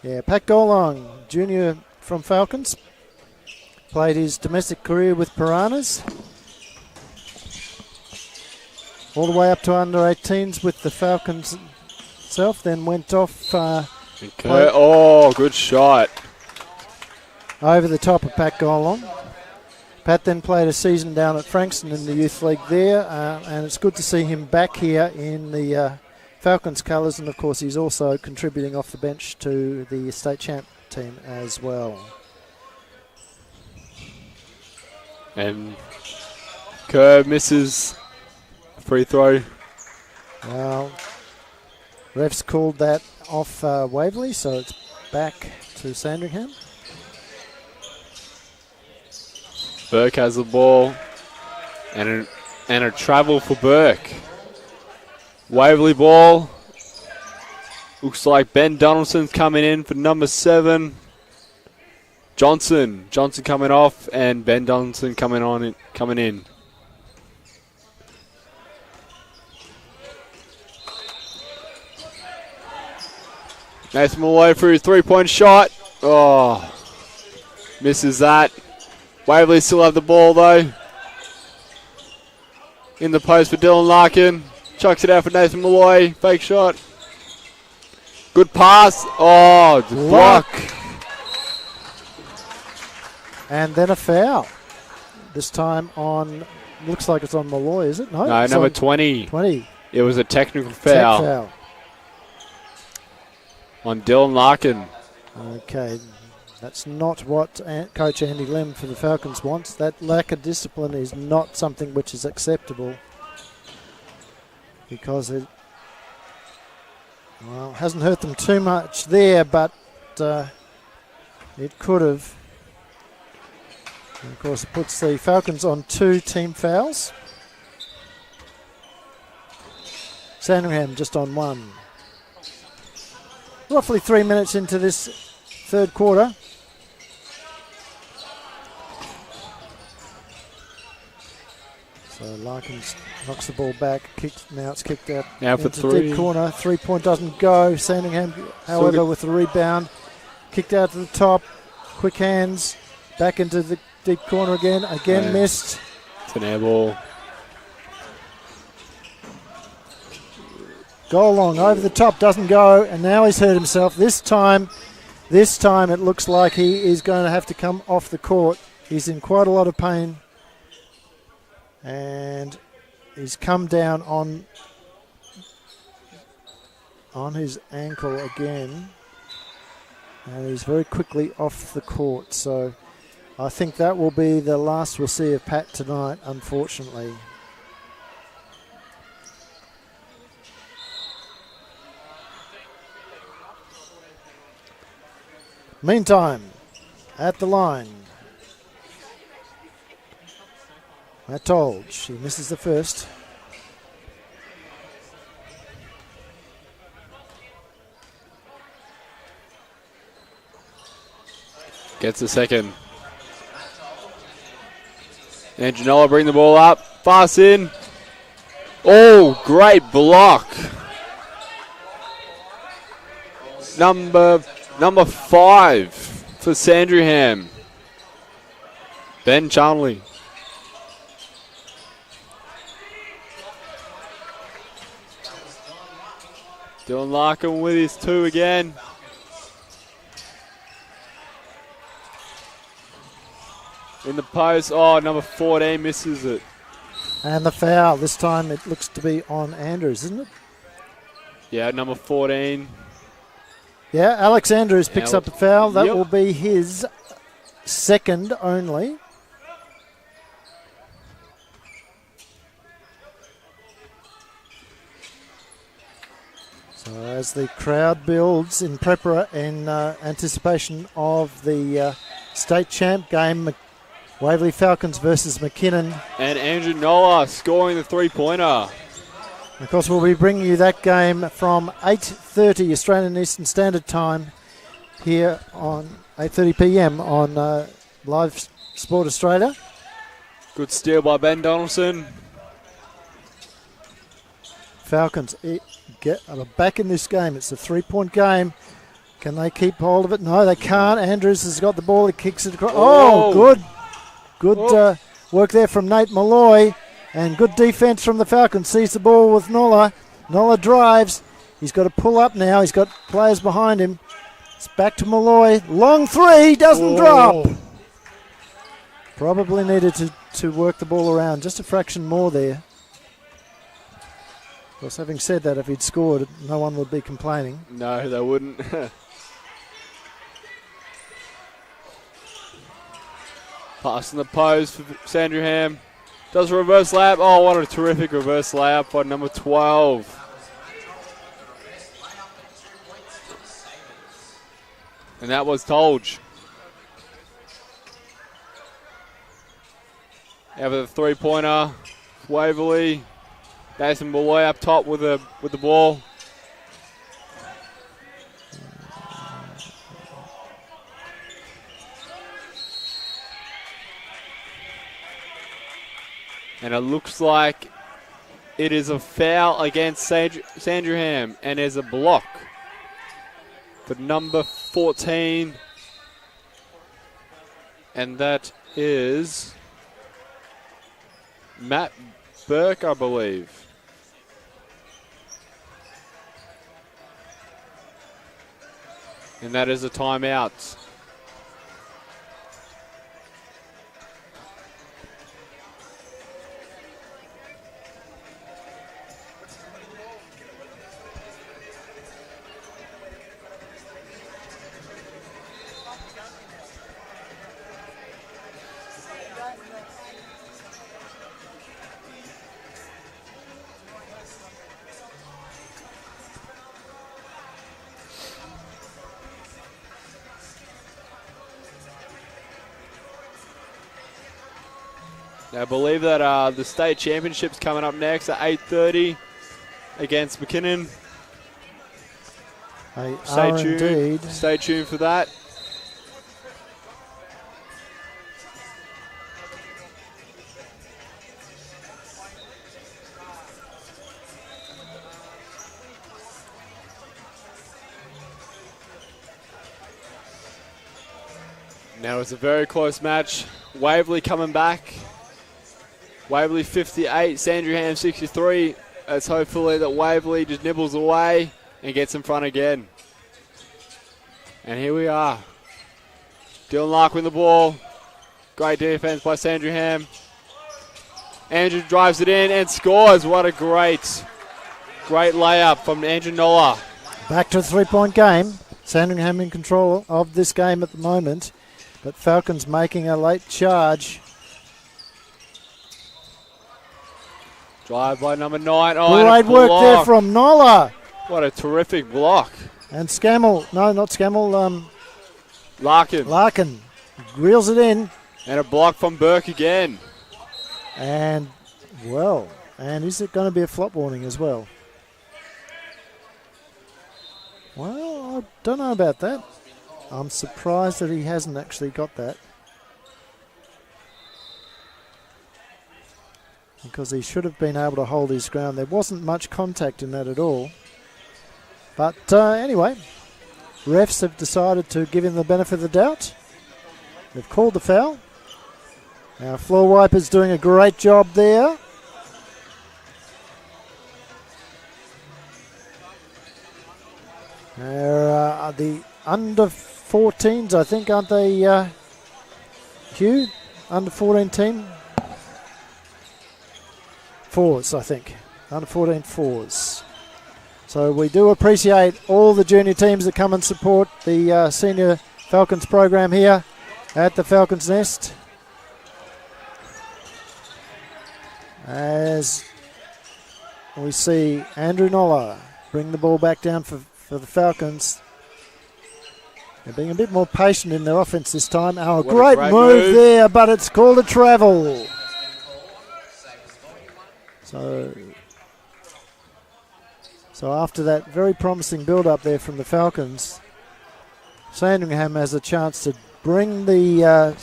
Yeah, Pat Gorlong, junior from Falcons. Played his domestic career with Piranhas. All the way up to under 18s with the Falcons itself, then went off. Good shot. Over the top of Pat Gorlong. Pat then played a season down at Frankston in the youth league there, and it's good to see him back here in the Falcons colours, and of course he's also contributing off the bench to the state champ team as well. And Kerr misses free throw. Well, refs called that off Waverley, so it's back to Sandringham. Burke has the ball, and a travel for Burke. Waverley ball. Looks like Ben Donaldson's coming in for number 7. Johnson coming off, and Ben Donaldson coming in. Nathan Malloy for his 3-point shot. Oh, misses that. Waverley still have the ball though. In the post for Dylan Larkin. Chucks it out for Nathan Malloy. Fake shot. Good pass. Oh, block. And then a foul. This time on, looks like it's on Malloy, is it? No, number 20. 20. It was a technical foul. On Dylan Larkin. Okay. That's not what Coach Andy Lem for the Falcons wants. That lack of discipline is not something which is acceptable, because it hasn't hurt them too much there, but it could have. And of course, it puts the Falcons on 2 team fouls. Sandringham just on 1. Roughly 3 minutes into this third quarter. So Larkins knocks the ball back. Now it's kicked out now for into 3. Deep corner. 3-point doesn't go. Sandringham, however, with the rebound. Kicked out to the top. Quick hands. Back into the deep corner again. Again missed. It's an air ball. Goal long over the top, doesn't go, and now he's hurt himself. This time it looks like he is going to have to come off the court. He's in quite a lot of pain, and he's come down on his ankle again, and he's very quickly off the court. So I think that will be the last we'll see of Pat tonight, unfortunately. Meantime, at the line, Matt Tolge, she misses the first. Gets the second. And Genoa bring the ball up. Fast in. Oh, great block. Number 5 for Sandringham. Ben Charnley. Dylan Larkin with his 2 again. In the post. Oh, number 14 misses it. And the foul. This time it looks to be on Andrews, isn't it? Yeah, number 14. Yeah, Alex Andrews picks up the foul. That Yep. will be his second only. So as the crowd builds in anticipation of the state champ game, Waverley Falcons versus McKinnon. And Andrew Nola scoring the 3-pointer. Of course, we'll be bringing you that game from 8:30 Australian Eastern Standard Time here on 8:30 p.m. on Live Sport Australia. Good steal by Ben Donaldson. Falcons are back in this game. It's a 3-point game. Can they keep hold of it? No, they can't. Andrews has got the ball. He kicks it across. Oh, good. Good work there from Nate Malloy. And good defence from the Falcons. Sees the ball with Nola. Nola drives. He's got to pull up now. He's got players behind him. It's back to Malloy. Long 3. Doesn't drop. Probably needed to work the ball around. Just a fraction more there. Of course, having said that, if he'd scored, no one would be complaining. No, they wouldn't. Pass in the post for Sandringham. Does a reverse layup. Oh, what a terrific reverse layup by number 12. And that was Tolge. Have a 3-pointer. Waverley. Nathan Malloy up top with the ball. And it looks like it is a foul against Sandringham. And there's a block for number 14. And that is Matt Burke, I believe. And that is a timeout. I believe that the state championship's coming up next at 8:30 against McKinnon. Stay tuned. Indeed. Stay tuned for that. Now it's a very close match. Waverley coming back. Waverley 58, Sandringham 63. Let's hopefully that Waverley just nibbles away and gets in front again. And here we are. Dylan Lark with the ball. Great defense by Sandringham. Andrew drives it in and scores. What a great layup from Andrew Nola. Back to a 3-point game. Sandringham in control of this game at the moment. But Falcons making a late charge. Drive by number 9. Oh, great work there from Nola. What a terrific block. And Scammell, no, not Scammell, Larkin. Larkin reels it in. And a block from Burke again. And, well, and is it going to be a flop warning as well? Well, I don't know about that. I'm surprised that he hasn't actually got that. Because he should have been able to hold his ground. There wasn't much contact in that at all. But anyway, refs have decided to give him the benefit of the doubt. They've called the foul. Now Floor Wiper's doing a great job there. Are the under 14s, I think, aren't they, Hugh? Under 14 team? Fours, I think. Under 14 fours. So we do appreciate all the junior teams that come and support the Senior Falcons program here at the Falcons Nest. As we see Andrew Nolla bring the ball back down for the Falcons. They're being a bit more patient in their offense this time. Oh, great move there, but it's called a travel. So after that very promising build-up there from the Falcons, Sandringham has a chance to bring the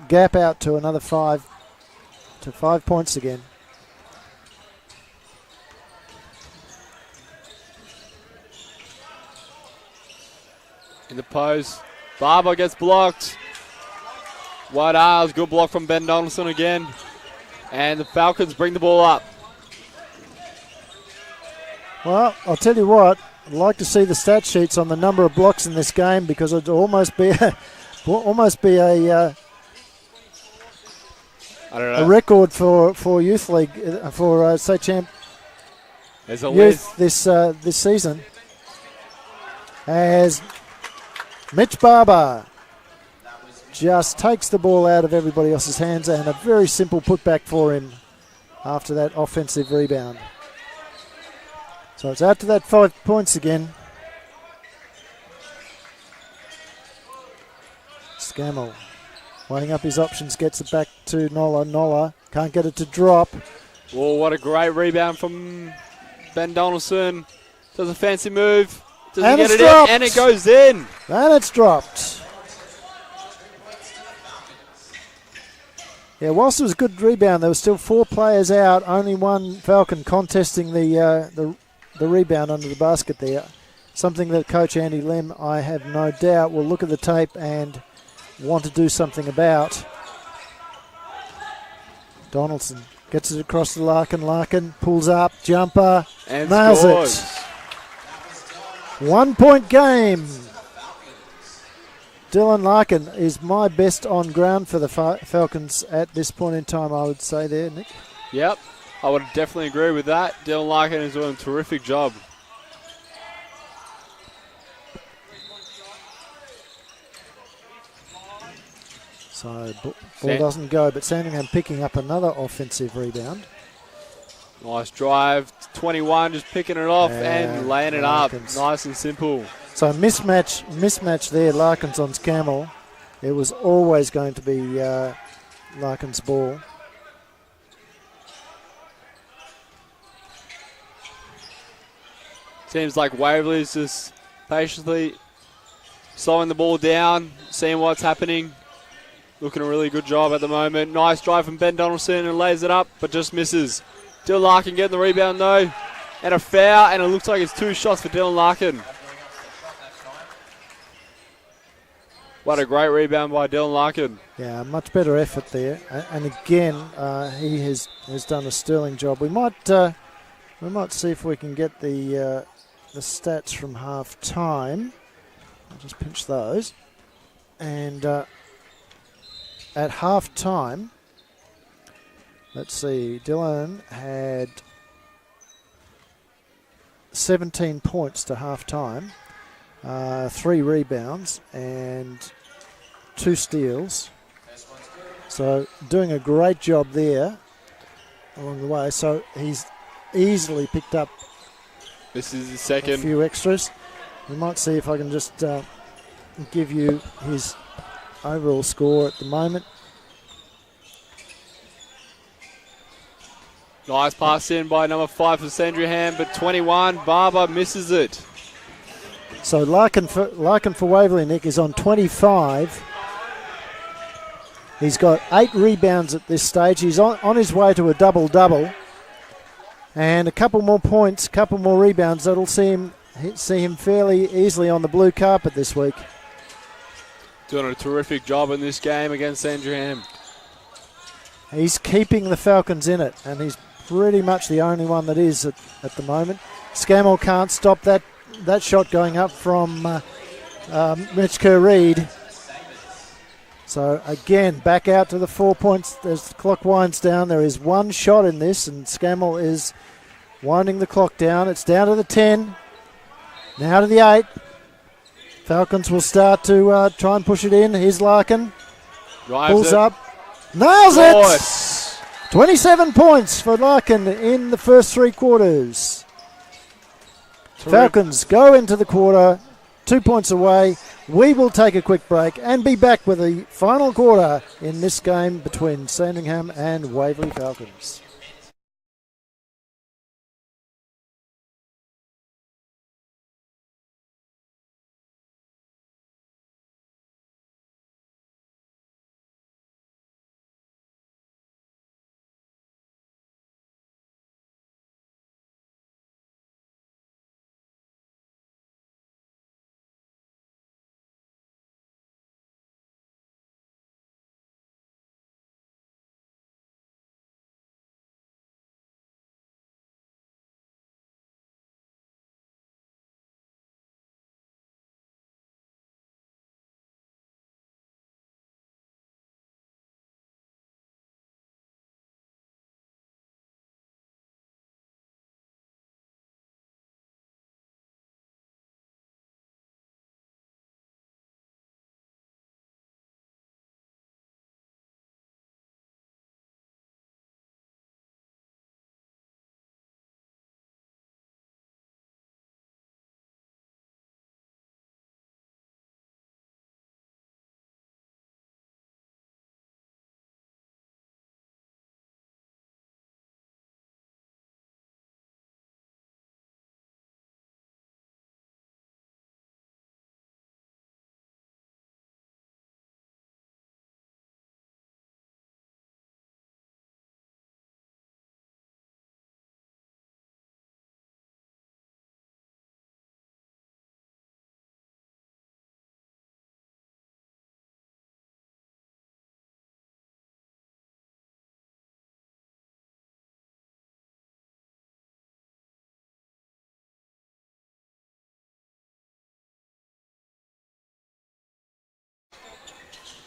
gap out to another 5 points again. In the post, Barber gets blocked. White Isles, good block from Ben Donaldson again. And the Falcons bring the ball up. Well, I'll tell you what, I'd like to see the stat sheets on the number of blocks in this game, because it'd almost be a record for youth league for state champ youth this season. As Mitch Barber just takes the ball out of everybody else's hands, and a very simple putback for him after that offensive rebound. So it's out to that 5 points again. Scammell weighing up his options, gets it back to Nolla. Nolla can't get it to drop. Oh, what a great rebound from Ben Donaldson. Does a fancy move. Doesn't get it in, and it goes in. And it's dropped. Yeah, whilst it was a good rebound, there were still 4 players out. Only one Falcon contesting the rebound under the basket there. Something that Coach Andy Lem, I have no doubt, will look at the tape and want to do something about. Donaldson gets it across to Larkin. Larkin pulls up, jumper, and nails it. 1 point game. Dylan Larkin is my best on ground for the Falcons at this point in time, I would say there, Nick. Yep, I would definitely agree with that. Dylan Larkin is doing a terrific job. So ball doesn't go, but Sandringham picking up another offensive rebound. Nice drive. 21 just picking it off and laying it up. Nice and simple. So mismatch there. Larkins on Scammell. It was always going to be Larkins' ball. Seems like Waverley's just patiently slowing the ball down, seeing what's happening. Looking a really good job at the moment. Nice drive from Ben Donaldson and lays it up, but just misses. Dylan Larkin getting the rebound though. And a foul, and it looks like it's 2 shots for Dylan Larkin. What a great rebound by Dylan Larkin. Yeah, much better effort there. And again, he has done a sterling job. We might see if we can get the stats from half time. I'll just pinch those. And at half time, let's see, Dylan had 17 points to half time, 3 rebounds and 2 steals. So doing a great job there along the way. So he's easily picked up this is the second. A few extras. We might see if I can just give you his overall score at the moment. Nice pass in by number 5 for Sandringham, but 21, Barber misses it. So Larkin for Waverley, Nick, is on 25. He's got 8 rebounds at this stage. He's on his way to a double-double. And a couple more points, couple more rebounds. That'll see him fairly easily on the blue carpet this week. Doing a terrific job in this game against Sandringham. He's keeping the Falcons in it, and he's pretty much the only one that is at the moment. Scammell can't stop that shot going up from Mitch Kerr-Reid. So again, back out to the 4 points as the clock winds down. There is one shot in this, and Scammell is winding the clock down. It's down to the 10, now to the 8. Falcons will start to try and push it in. Here's Larkin. Pulls up. Nails it! 27 points for Larkin in the first 3 quarters. Terrific. Falcons go into the quarter, 2 points away. We will take a quick break and be back with the final quarter in this game between Sandringham and Waverley Falcons.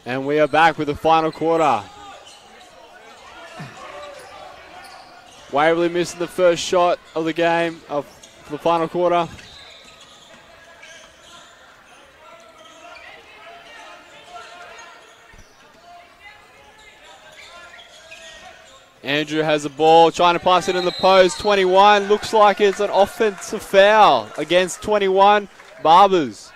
And we are back with the final quarter. Waverley missing the first shot of the game of the final quarter. Andrew has the ball, trying to pass it in the post. 21, looks like it's an offensive foul against 21, Barbers.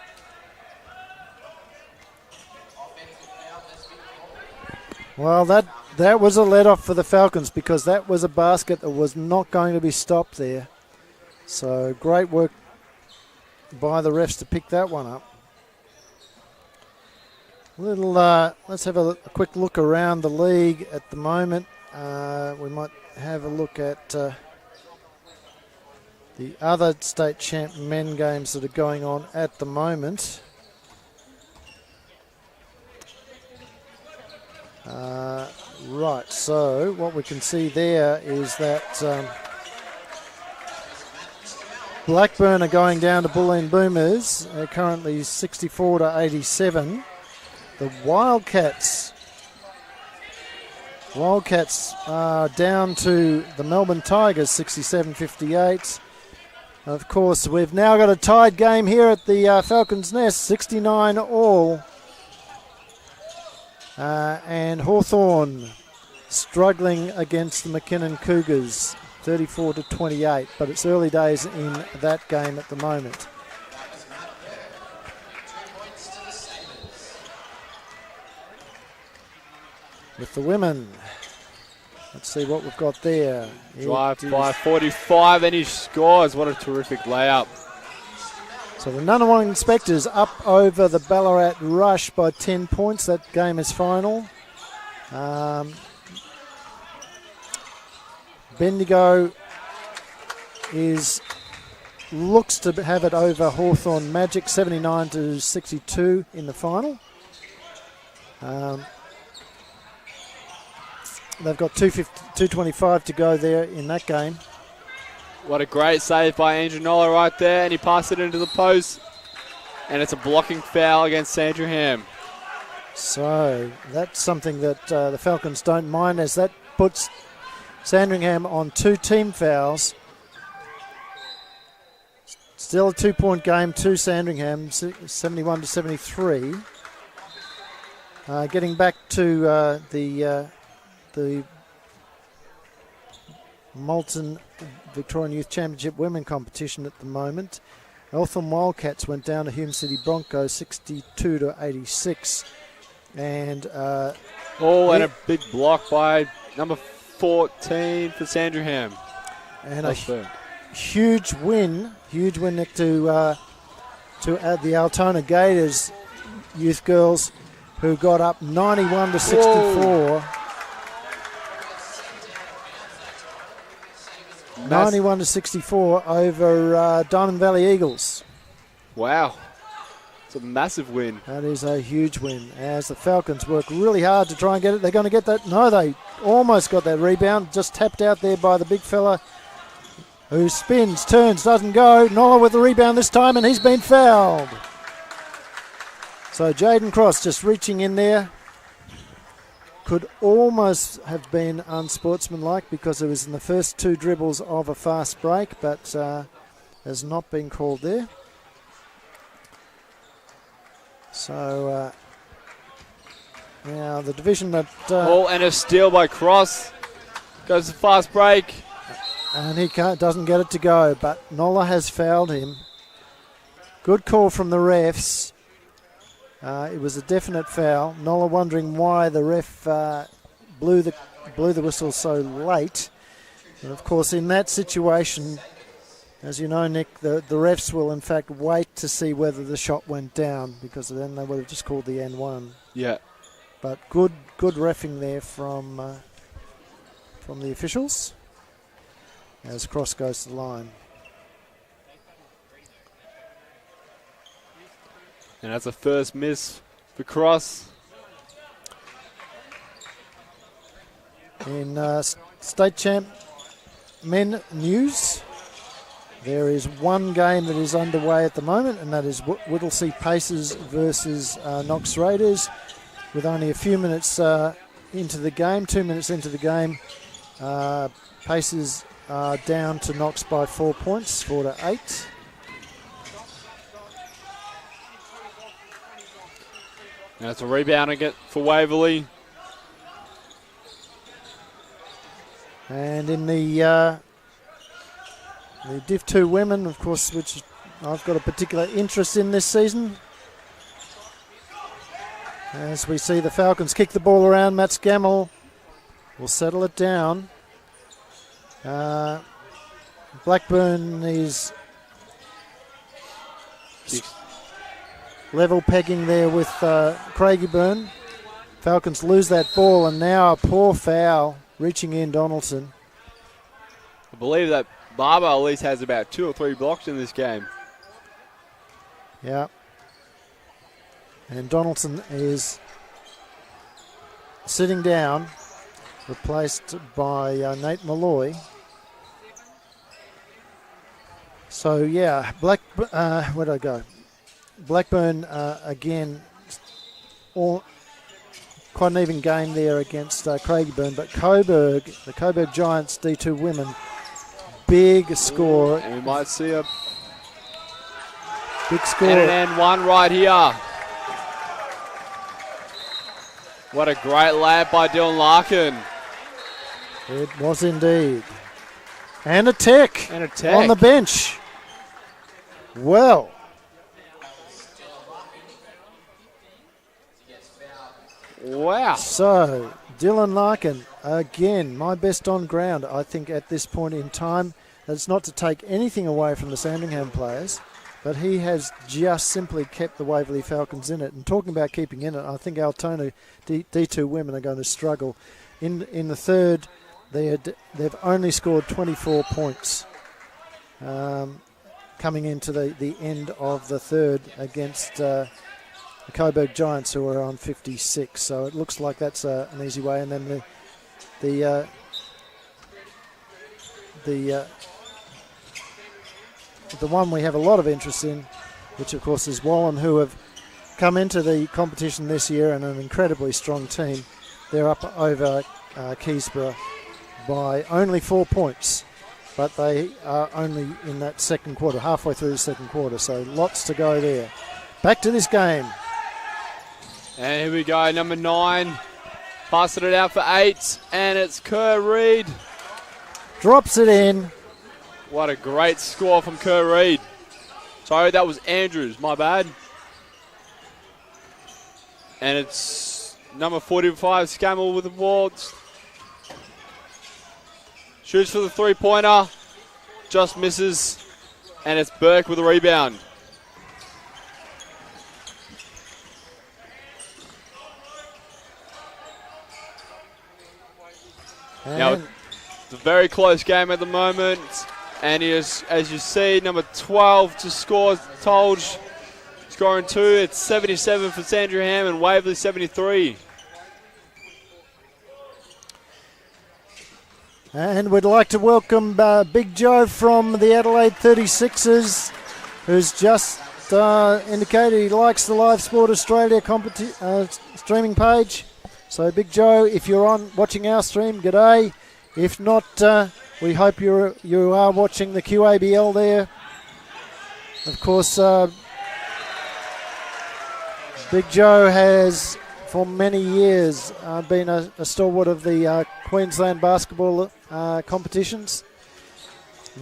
Well, that was a let-off for the Falcons because that was a basket that was not going to be stopped there. So great work by the refs to pick that one up. Let's have a quick look around the league at the moment. We might have a look at the other state champ men games that are going on at the moment. Right, so what we can see there is that Blackburn are going down to Bulleen Boomers. They're currently 64 to 87. The Wildcats are down to the Melbourne Tigers, 67-58. Of course, we've now got a tied game here at the Falcons Nest, 69 all. And Hawthorn struggling against the McKinnon Cougars, 34 to 28. But it's early days in that game at the moment. With the women, Let's see what we've got there. Drive by 45, and he scores. What a terrific layup. So the Ngunnawal Inspectors up over the Ballarat Rush by 10 points. That game is final. Bendigo looks to have it over Hawthorn Magic, 79-62 in the final. They've got 2:25 to go there in that game. What a great save by Andrew Nola right there, and he passed it into the post. And it's a blocking foul against Sandringham. So that's something that the Falcons don't mind, as that puts Sandringham on 2 team fouls. Still a 2-point game to Sandringham, 71-73. Getting back to the Moulton Victorian Youth Championship Women competition at the moment. Eltham Wildcats went down to Hume City Broncos 62-86. And and a big block by number 14 for Sandringham. And huge win Nick, to add the Altona Gators youth girls, who got up 91-64. 91-64 over Diamond Valley Eagles. Wow. It's a massive win. That is a huge win, as the Falcons work really hard to try and get it. They're going to get that. No, they almost got that rebound. Just tapped out there by the big fella, who spins, turns, doesn't go. Nola with the rebound this time, and he's been fouled. So Jaden Cross just reaching in there. Could almost have been unsportsmanlike because it was in the first 2 dribbles of a fast break, but has not been called there. So now the division that... and a steal by Cross. Goes to fast break. And he doesn't get it to go, but Nola has fouled him. Good call from the refs. It was a definite foul. Nola wondering why the ref blew the whistle so late. And of course, in that situation, as you know, Nick, the refs will in fact wait to see whether the shot went down, because then they would have just called the N1. Yeah. But good reffing there from the officials as Cross goes to the line. And that's a first miss for Cross. In state champ men news, there is one game that is underway at the moment, and that is Whittlesea Pacers versus Knox Raiders. With only a few minutes into the game, 2 minutes into the game, Pacers are down to Knox by 4 points, 4-8. Now it's a rebound again for Waverley. And in the Div 2 women, of course, which I've got a particular interest in this season. As we see the Falcons kick the ball around, Matt Scammell will settle it down. Blackburn is level pegging there with Craigieburn. Falcons lose that ball, and now a poor foul reaching in Donaldson. I believe that Barber at least has about 2 or 3 blocks in this game. Yeah. And Donaldson is sitting down, replaced by Nate Malloy. So, yeah, where'd I go? Blackburn, again, quite an even game there against Craigieburn, but the Coburg Giants D2 women, big score. And we might see a big score. And an N1 right here. What a great layup by Dylan Larkin. It was indeed. And a tech. On the bench. Well. Wow. So, Dylan Larkin, again, my best on ground, I think, at this point in time. That's not to take anything away from the Sandringham players, but he has just simply kept the Waverley Falcons in it. And talking about keeping in it, I think Altona D2 women are going to struggle. In the third, they've only scored 24 points coming into the end of the third against the Coburg Giants, who are on 56. So it looks like that's an easy way. And then the one we have a lot of interest in, which of course is Wallen, who have come into the competition this year and an incredibly strong team. They're up over Keysborough by only 4 points, but they are only in that second quarter, halfway through the second quarter, so lots to go there. Back to this game. And here we go, number 9, passing it out for 8, and it's Kerr Reid. Drops it in. What a great score from Kerr Reid. Sorry, that was Andrews, my bad. And it's number 45, Scammell with the ball. Shoots for the three-pointer, just misses, and it's Burke with a rebound. Now, it's a very close game at the moment, and he is, as you see, number 12 just scores, Tolge scoring 2. It's 77 for Sandringham and Waverley 73. And we'd like to welcome Big Joe from the Adelaide 36ers, who's just indicated he likes the Live Sport Australia streaming page. So Big Joe, if you're on watching our stream, g'day. If not, we hope you are watching the QABL there. Of course, Big Joe has for many years been a stalwart of the Queensland basketball competitions.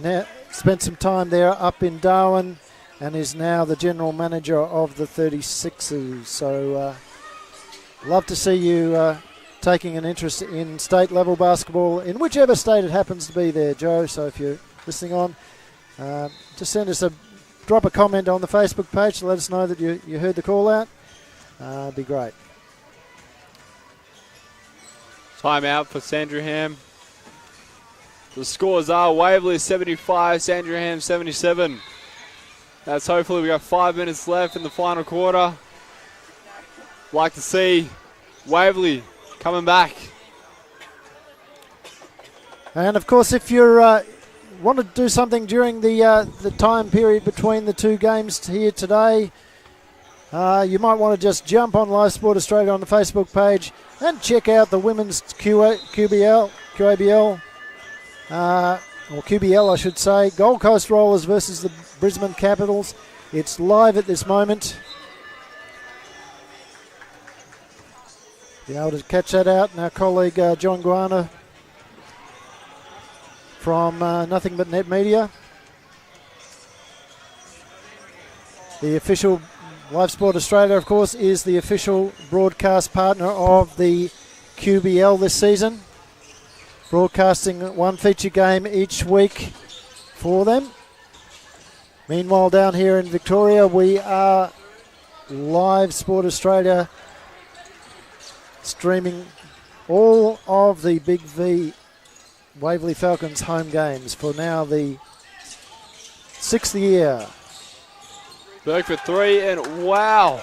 Now spent some time there up in Darwin and is now the general manager of the 36ers. So love to see you taking an interest in state level basketball in whichever state it happens to be there, Joe. So if you're listening on, just send us drop a comment on the Facebook page to let us know that you heard the call out. Be great. Timeout for Sandringham. The scores are Waverley 75, Sandringham 77. That's hopefully we got 5 minutes left in the final quarter. Like to see Waverley coming back. And of course, if you want to do something during the time period between the two games here today, you might want to just jump on Live Sport Australia on the Facebook page and check out the women's QABL, or QBL I should say, Gold Coast Rollers versus the Brisbane Capitals. It's live at this moment. Be able to catch that out. And our colleague John Guana from Nothing But Net Media. The official Live Sport Australia, of course, is the official broadcast partner of the QBL this season, broadcasting one feature game each week for them. Meanwhile, down here in Victoria, we are Live Sport Australia streaming all of the BigV Waverley Falcons home games for now the 6th year. Burke for 3, and wow,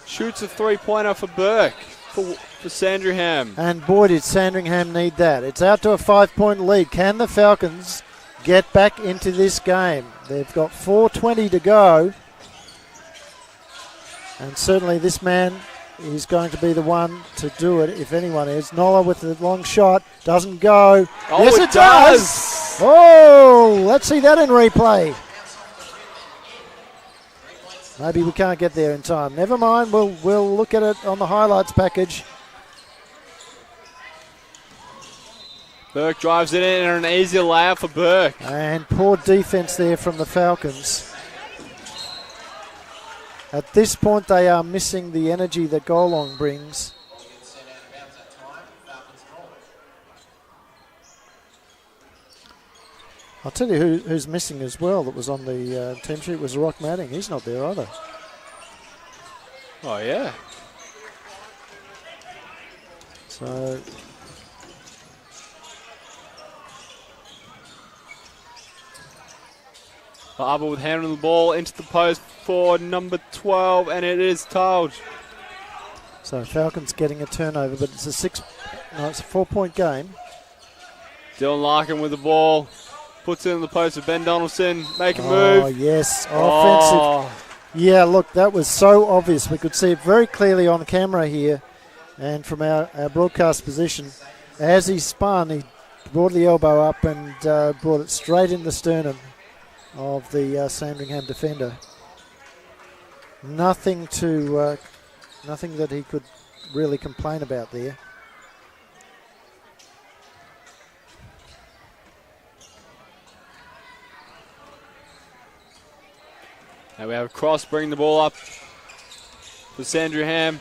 shoots a three-pointer for Burke for Sandringham. And boy, did Sandringham need that. It's out to a 5-point lead. Can the Falcons get back into this game? They've got 4:20 to go, and certainly this man is going to be the one to do it, if anyone is. Nola with the long shot, doesn't go. Oh, yes, it does! Oh, let's see that in replay. Maybe we can't get there in time. Never mind, we'll look at it on the highlights package. Burke drives it in and an easy layup for Burke. And poor defense there from the Falcons. At this point, they are missing the energy that Golong brings. I'll tell you who's missing as well that was on the team sheet was Rock Manning. He's not there either. Oh, yeah. So Barber with handling the ball into the post for number 12, and it is tailed. So Falcons getting a turnover, but it's a 4-point game. Dylan Larkin with the ball. Puts it in the post for Ben Donaldson. Make a move. Oh, yes. Offensive. Yeah, look, that was so obvious. We could see it very clearly on the camera here and from our broadcast position. As he spun, he brought the elbow up and brought it straight in the sternum of the Sandringham defender. Nothing that he could really complain about there. Now we have a cross, bring the ball up for Sandringham.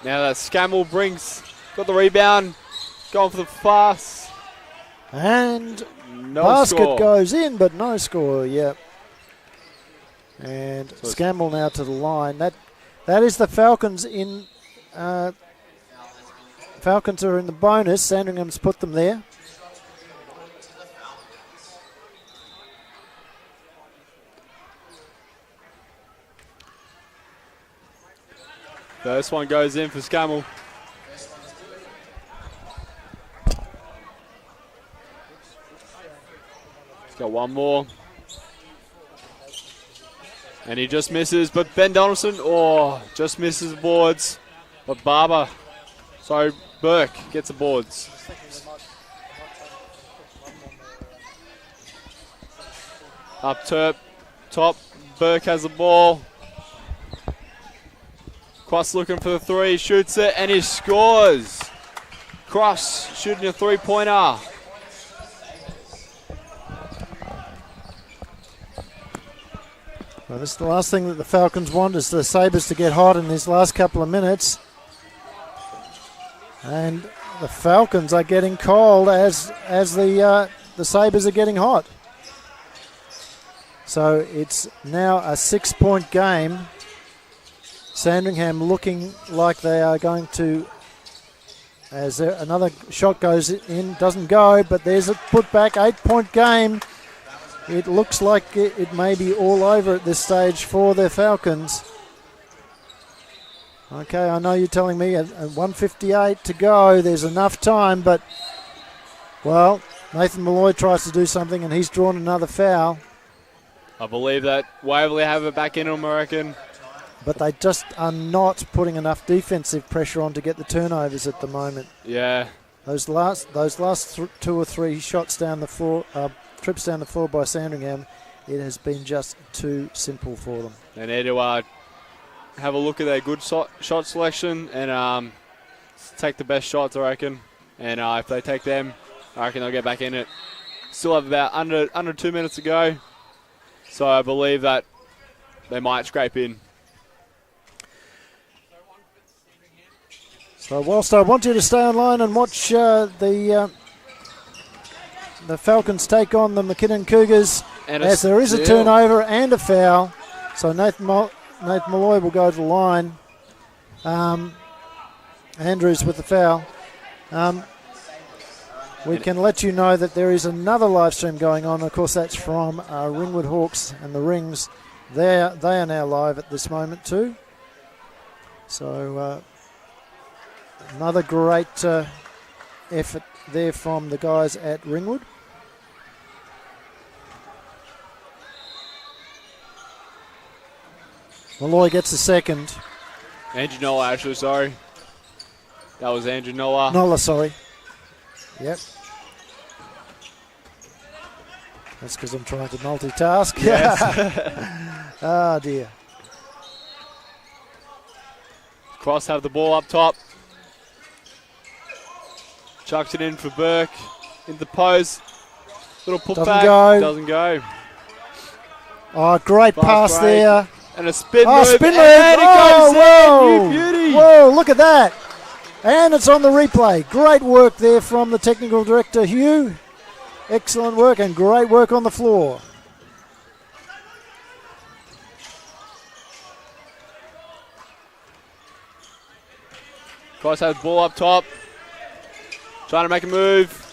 Now that Scammell got the rebound, going for the pass. And no basket score. goes in, but no score, yep. And so Scammell now to the line. That is the Falcons in... Falcons are in the bonus. Sandringham's put them there. First one goes in for Scammell. He's got one more. And he just misses, but Ben Donaldson, just misses the boards. But Burke gets the boards. Up top, Burke has the ball. Cross looking for the three, shoots it, and he scores. Cross shooting a three-pointer. Well, this is the last thing that the Falcons want, is the Sabres to get hot in these last couple of minutes. And the Falcons are getting cold as the Sabres are getting hot. So it's now a 6-point game. Sandringham looking like they are going to, as another shot goes in, doesn't go, but there's a putback, 8-point game. It looks like it may be all over at this stage for the Falcons. Okay, I know you're telling me at 1:58 to go, there's enough time, but, well, Nathan Malloy tries to do something and he's drawn another foul. I believe that Waverley have it back in them, I reckon. But they just are not putting enough defensive pressure on to get the turnovers at the moment. Yeah. Those last two or three shots down the floor, trips down the floor by Sandringham, it has been just too simple for them. They need to have a look at their good shot selection and take the best shots, I reckon. And if they take them, I reckon they'll get back in it. Still have about under 2 minutes to go. So I believe that they might scrape in. So whilst I want you to stay online and watch the Falcons take on the McKinnon Cougars, as there is a turnover and a foul. So Nathan Malloy will go to the line. Andrews with the foul. We can let you know that there is another live stream going on. Of course, that's from Ringwood Hawks and the Rings. They are now live at this moment too. So another great effort there from the guys at Ringwood. Malloy gets a second. Andrew Noah, actually, sorry. That was Andrew Noah. Nola, sorry. Yep. That's because I'm trying to multitask. Yes. Oh, dear. Cross have the ball up top. Chucks it in for Burke. In the post. Little putback. Doesn't go. Oh, great pass break. there. And a spin move. Spin move. And it goes in. that. And it's on the replay. Great work there from the technical director, Hugh. Excellent work and great work on the floor. Cross has ball up top. Trying to make a move.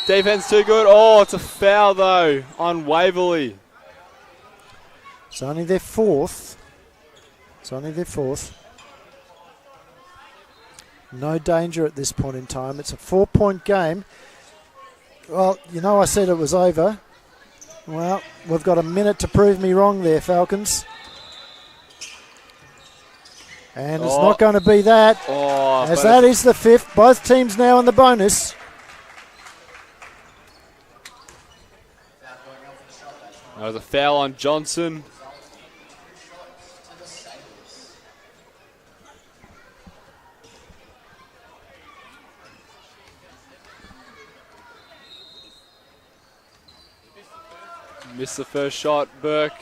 Defense too good. Oh, it's a foul though on Waverley. It's only their fourth. It's only their fourth. No danger at this point in time. It's a 4-point game. Well, you know I said it was over. Well, we've got a minute to prove me wrong there, Falcons. And it's not going to be that, as that is the fifth. Both teams now in the bonus. That was a foul on Johnson. Missed the first shot, Burke.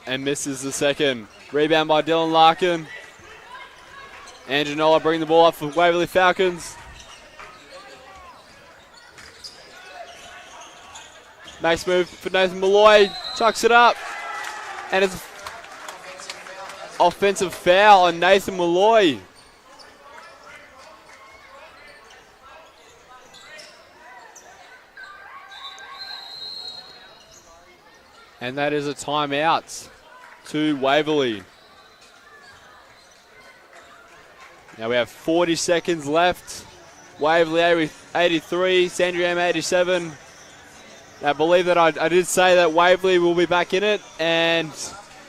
And misses the second. Rebound by Dylan Larkin. Andrew Nola bringing the ball up for Waverley Falcons. Nice move for Nathan Malloy. Chucks it up. And it's offensive foul on Nathan Malloy. And that is a timeout to Waverley. Now we have 40 seconds left. Waverley 83, Sandringham 87. I believe that I did say that Waverley will be back in it, and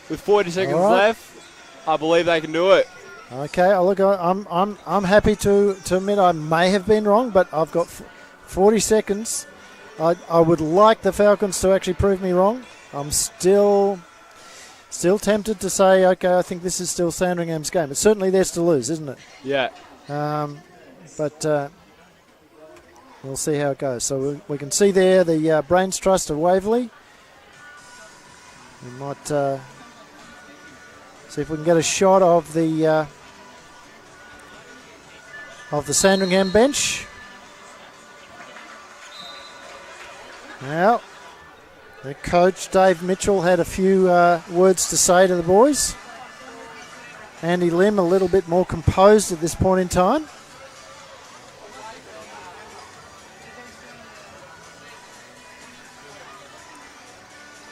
with 40 seconds left, I believe they can do it. Okay, look, I'm happy to admit I may have been wrong, but I've got 40 seconds. I would like the Falcons to actually prove me wrong. I'm still tempted to say, okay, I think this is still Sandringham's game. It's certainly theirs to lose, isn't it? Yeah. But we'll see how it goes. So we can see there the Brains Trust of Waverley. We might see if we can get a shot of the Sandringham bench. Now, the coach, Dave Mitchell, had a few words to say to the boys. Andy Lim a little bit more composed at this point in time.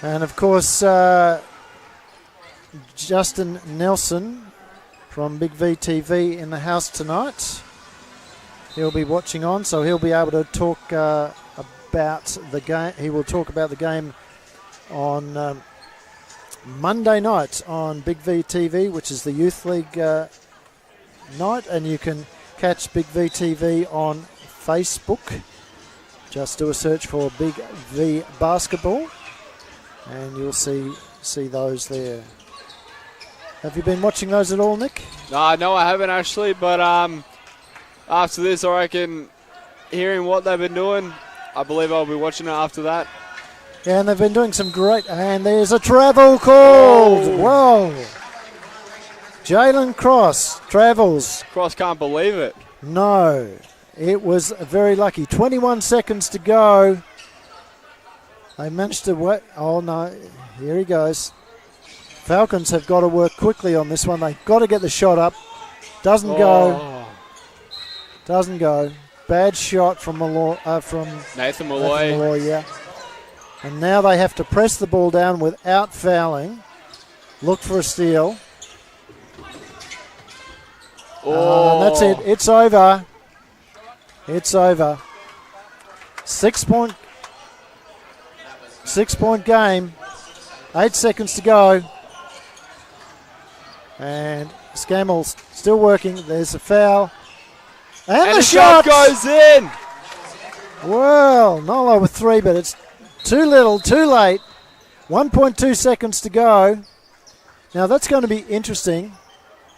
And of course, Justin Nelson from BigV TV in the house tonight. He'll be watching on, so he'll be able to talk about the game. He will talk about the game on Monday night on BigV TV, which is the Youth League night, and you can catch BigV TV on Facebook. Just do a search for BigV Basketball, and you'll see those there. Have you been watching those at all, Nick? No, I haven't actually, but after this, I reckon, hearing what they've been doing, I believe I'll be watching it after that. Yeah, and they've been doing some great... And there's a travel called. Whoa. Jalen Cross travels. Cross can't believe it. No. It was very lucky. 21 seconds to go. They managed to... Oh, no. Here he goes. Falcons have got to work quickly on this one. They've got to get the shot up. Doesn't go. Doesn't go. Bad shot from Nathan Malloy. Yeah. And now they have to press the ball down without fouling. Look for a steal. That's it. It's over. It's over. 6 point game. 8 seconds to go. And Scammell's still working. There's a foul. And the shot goes in. Well, Nolo with 3, but it's too little, too late. 1.2 seconds to go. Now that's going to be interesting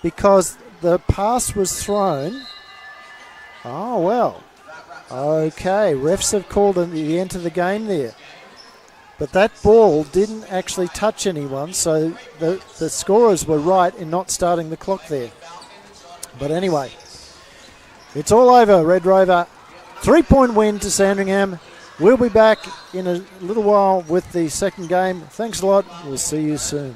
because the pass was thrown. Oh, well. Okay, refs have called the end of the game there. But that ball didn't actually touch anyone, so the scorers were right in not starting the clock there. But anyway, it's all over. Red Rover, 3-point win to Sandringham. We'll be back in a little while with the second game. Thanks a lot. We'll see you soon.